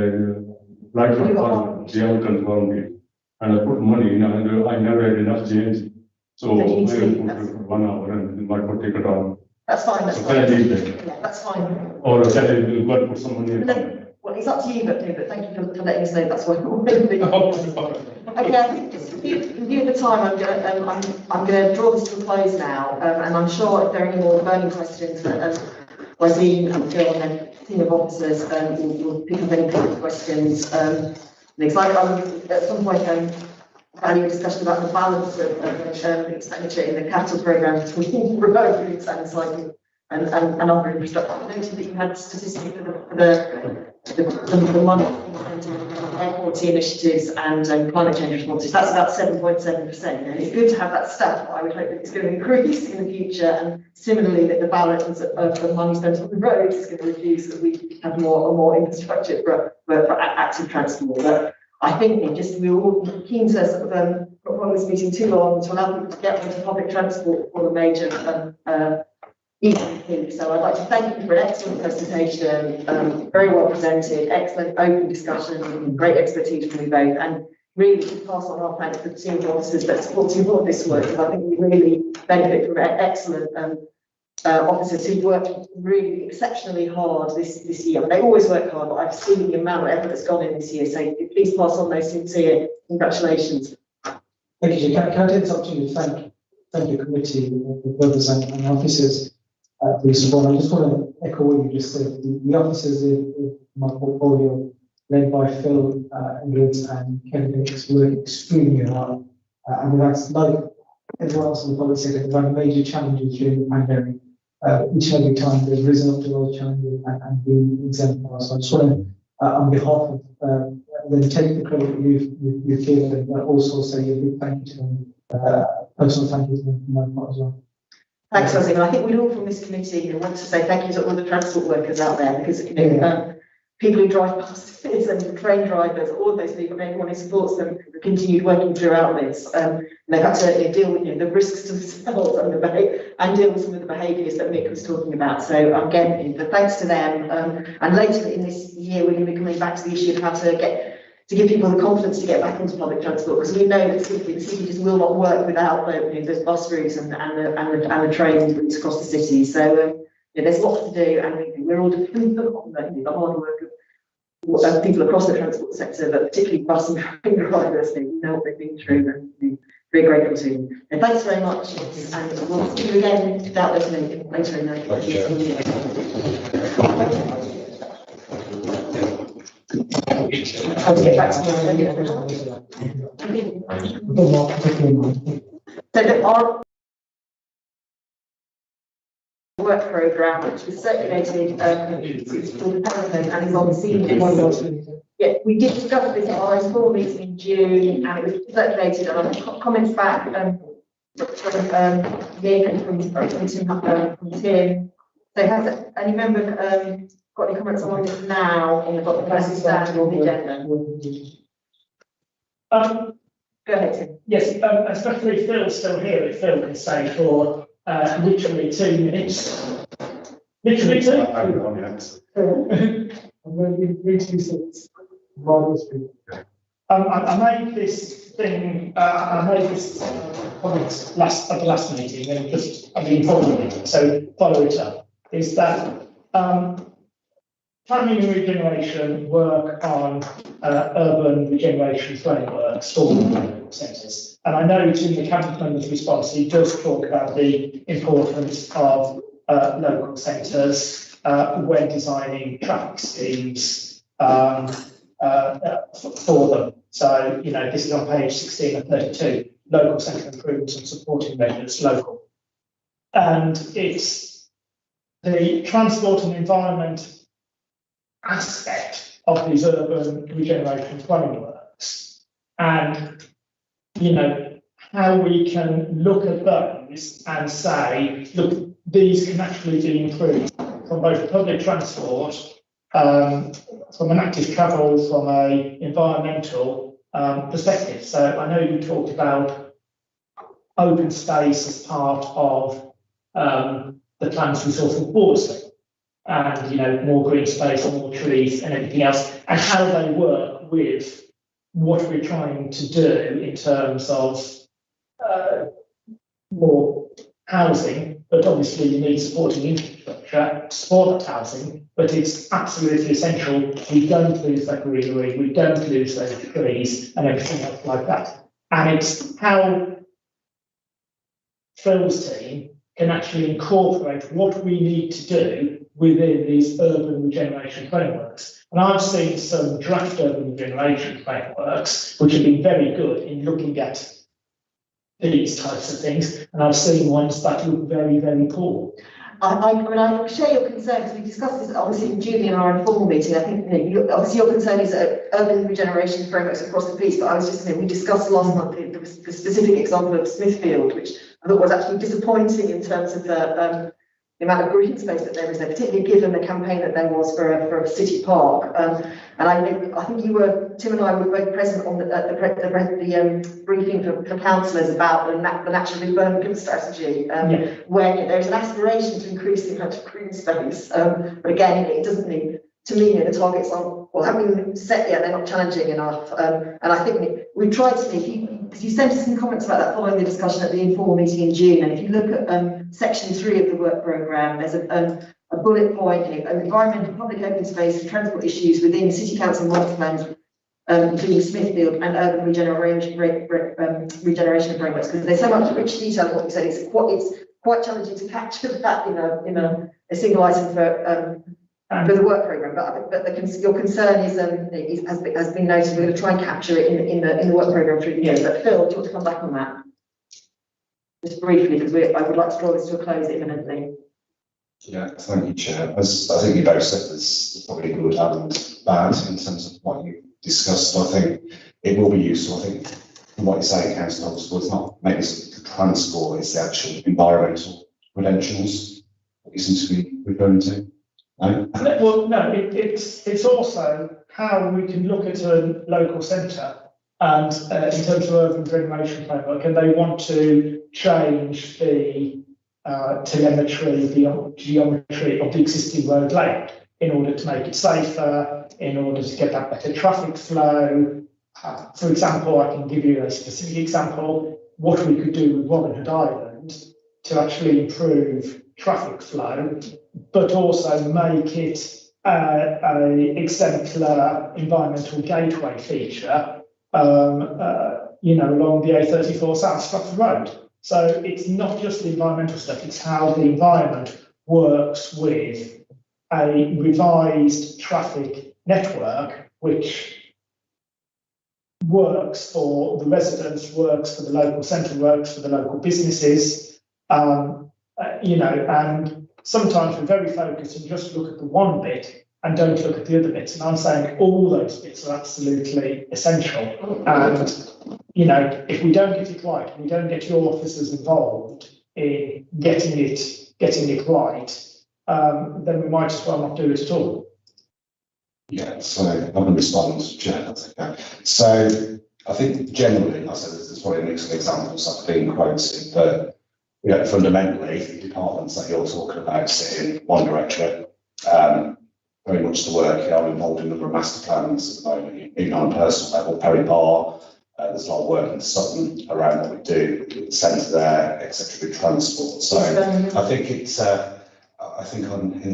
applied for a car, they haven't confirmed it. And I put money in and I never had enough change. So I put it for 1 hour and my got take it down. that's fine. That's So fine. can I leave that? Yeah, that's fine. Or can I go and put some money in? Well, it's up to you, but thank you for letting us know that's what we're doing. Okay, I think in view of the time, I'm going to draw this to a close now, and I'm sure if there are any more burning questions that Wazim and Phil and their team of officers will pick up any questions. Because at some point value a discussion about the balance of expenditure in the capital programme between roads and cycling and other infrastructure. I noted that you had statistics for the money into air quality initiatives and climate change responses. That's about 7.7%. And it's good to have that stat, but I would hope that it's going to increase in the future. And similarly, that the balance of money spent on the roads is going to reduce, that we have more infrastructure for active transport. But I think we're all keen to sort of not prolong this meeting too long to allow people to get onto public transport for the major evening. So I'd like to thank you for an excellent presentation, very well presented, excellent open discussion, great expertise from you both, and really to pass on our thanks to the team of officers that support you all this work, because I think we really benefit from excellent officers who've worked really exceptionally hard this year. They always work hard, but I've seen the amount of effort that's gone in this year, so please pass on those sincere congratulations. Thank you. Can I take this opportunity to thank your committee, the brothers and officers for your support. I just want to echo what you just said. The officers in my portfolio, led by Phil Edwards and Kevin Hicks, work extremely hard. And that's like everyone else in the public sector, they've had major challenges during the pandemic. Each and every time they've risen up to those challenges and been exemplary. So I just want to, on behalf of them, take the credit you've given, but also say a big thank you to them. Personal thank you to them from my part as well. Thanks, Rosie. I think we all from this committee want to say thank you to all the transport workers out there, because people who drive buses and train drivers, all of those people, and everyone who supports them, have continued working throughout this. And they've had to deal with the risks to themselves and deal with some of the behaviours that Mick was talking about. So again, the thanks to them. And later in this year, we're going to be coming back to the issue of how to give people the confidence to get back onto public transport, because we know that the city just will not work without those bus routes and the train routes across the city. So there's lots to do, and we're all dependent on the hard work of people across the transport sector, but particularly bus and train drivers. They know what they've been through, and very grateful to you. And thanks very much, and we'll see you again doubtless later in the year. I'll get back to you. So our work programme, which was circulated, it's called the Peripherals, and is on seniors. Yeah, we did discuss this at our school meeting in June, and it was circulated, and I got comments back, from Nick and from Tim. So has any member, got any comments on this now, and they've got the first stand on the agenda? Go ahead, Tim. Yes, especially if Phil's still here, if Phil can stay for literally 2 minutes. Literally two. I'm going to be 326. I made this thing, I made this comment at the last meeting, and just, I've been following it, so follow it up, is that planning and regeneration work on urban regeneration frameworks for centres. And I know in the cabinet member's response, he does talk about the importance of local centres when designing traffic schemes for them. So, you know, this is on page 16 and 32, local centre improvements and supporting measures, local. And it's the transport and environment aspect of these urban regeneration frameworks, and you know how we can look at those and say, look, these can actually be improved from both public transport, from an active travel, from a environmental perspective. So I know you talked about open space as part of the plans resource of Bordesley, and you know, more green space, more trees and everything else, and how they work with what we're trying to do in terms of more housing. But obviously you need supporting infrastructure to support that housing, but it's absolutely essential we don't lose that greenery, we don't lose those trees and everything else like that. And it's how Phil's team can actually incorporate what we need to do within these urban regeneration frameworks. And I've seen some draft urban regeneration frameworks, which have been very good in looking at these types of things, and I've seen ones that look very, very poor. I mean, I share your concern, because we discussed this obviously in June in our informal meeting. I think, obviously your concern is urban regeneration frameworks across the piece, but I was just saying, we discussed last month the specific example of Smithfield, which I thought was actually disappointing in terms of the amount of green space that there is there, particularly given the campaign that there was for a city park. And I think you were, Tim and I were both present on the briefing for councillors about the natural refurbishment strategy, where there's an aspiration to increase the amount of green space. But again, it doesn't mean, to me, the targets haven't been set yet, they're not challenging enough. And I think we've tried to, because you sent us some comments about that following the discussion at the informal meeting in June, and if you look at section 3 of the work programme, there's a bullet point, environmental, public open space and transport issues within City Council work plans, including Smithfield and urban regeneration frameworks, because there's so much rich detail in what we said. It's quite challenging to capture that in a single item for the work programme. But your concern has been noted. We're going to try and capture it in the work programme through the year. But Phil, do you want to come back on that? Just briefly, because I would like to draw this to a close imminently. Yeah, thank you, Chair. As I think you both said, there's probably good and bad in terms of what you discussed. I think it will be useful. I think from what you say, Councillor Huxtable, it's not maybe the transport, it's the actual environmental credentials that you seem to be referring to. No? Well, no, it's also how we can look at a local centre and in terms of urban regeneration framework, and they want to change the telemetry, the geometry of the existing road layout in order to make it safer, in order to get that better traffic flow. For example, I can give you a specific example, what we could do with Robin Hood Island to actually improve traffic flow, but also make it an exemplar environmental gateway feature, along the A34 South Stratford Road. So it's not just the environmental stuff, it's how the environment works with a revised traffic network, which works for the residents, works for the local centre, works for the local businesses, and sometimes we're very focused and just look at the one bit and don't look at the other bits. And I'm saying all those bits are absolutely essential. And, you know, if we don't get it right, we don't get your officers involved in getting it right, then we might as well not do it at all. Yeah, so I'm going to respond to Chair, that's okay. So I think generally, I said there's probably a mix of examples that have been quoted, but you know, fundamentally, the departments that you're talking about sit in one directorate. Very much the work, I'm involved in a number of master plans at the moment, even on a personal level, Peripherals. There's a lot of work in Sutton around what we do with the centre there, etc. with transport. So I think it's, I think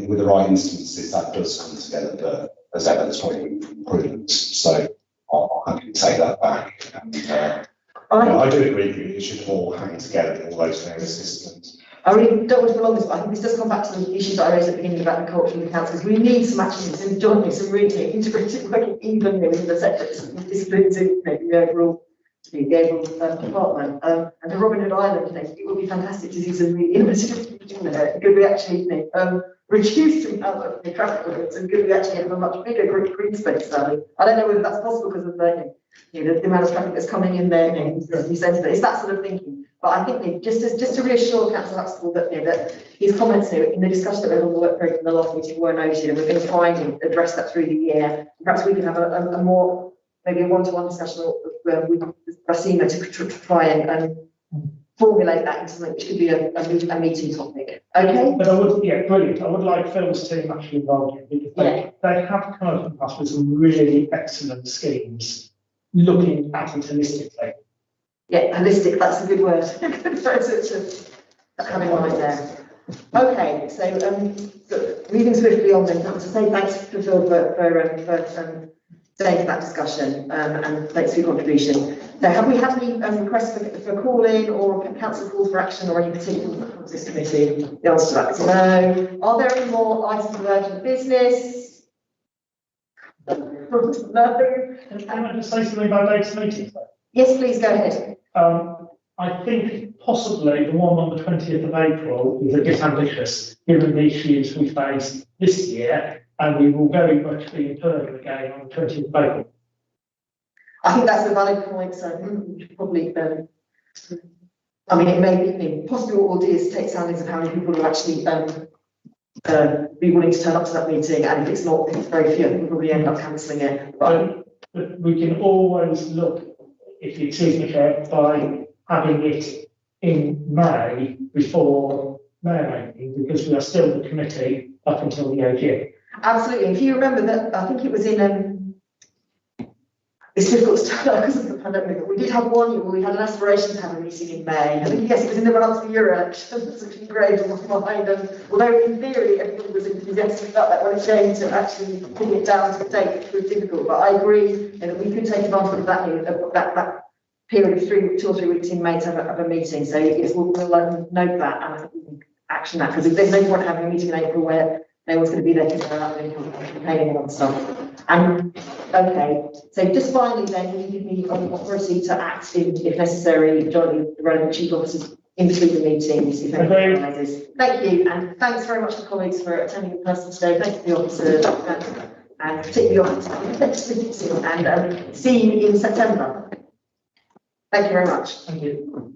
with the right instances that does come together, but as ever, there's probably improvements. So I can take that back. And I do agree with you, it should all hang together, all those various systems. I really don't want to prolong this, but I think this does come back to the issues that I raised at the beginning about the culture of the council, because we need some action, some jointly, some really integrated working evenly within the sectors and disciplines in the overall department. And the Robin Hood Island thing, it would be fantastic to see some really innovative in there. Could we actually reduce the amount of the traffic limits, and could we actually have a much bigger green space valley? I don't know whether that's possible because of the the amount of traffic that's coming in there, the centre, but it's that sort of thinking. But I think just to reassure Councillor Huxtable that that his comments here in the discussion that we had on the work programme in the last meeting were noted, and we're going to try and address that through the year. Perhaps we can have a more, maybe a one-to-one discussion with Racina to try and formulate that into something which could be a meeting topic. Okay? But I would, yeah, brilliant. I would like Phil's team actually involved in it, because they have come up with us with some really excellent schemes looking at it holistically. Yeah, holistic, that's a good word. Good word to have in mind there. Okay, so moving swiftly on then, to say thanks to Phil for staying for that discussion, and thanks for your contribution. So have we had any requests for call-in or council calls for action or any particular from this committee? The answer to that is no. Are there any more items of urgent business? No. Can I just say something about next meeting? Yes, please go ahead. I think possibly the one on the 20th of April is a bit ambitious, given the issues we faced this year, and we will very much be in Perth again on the 20th of April. I think that's a valid point, so we should probably, I mean, it may be possible what we'll do is take soundings of how many people will actually be willing to turn up to that meeting, and if it's not, if it's very few, I think we'll probably end up cancelling it. But we can always look, if you excuse me, Chair, by having it in May before May meeting, because we are still the committee up until the AGM. Absolutely. If you remember that, I think it was in it's difficult to tell because of the pandemic, but we did have one year where we had an aspiration to have a meeting in May. I think, yes, it was in the run-up to the Euro elections, which engraved on my mind. And although in theory everybody was enthusiastic about that, when it came to actually putting it down to the date, it was difficult. But I agree that we could take advantage of that period of 2 or 3 weeks in May to have a meeting. So yes, we'll note that, and I think we can action that, because if there's no point having a meeting in April where no one's going to be there because they're out there campaigning and stuff. And okay, so just finally then, will you give me authority to act if necessary, jointly with the relevant chief officers in between the meetings if anything arises. Thank you, and thanks very much to colleagues for attending in person today. Thank you to the officers and particularly on the next meeting, and see you in September. Thank you very much. Thank you.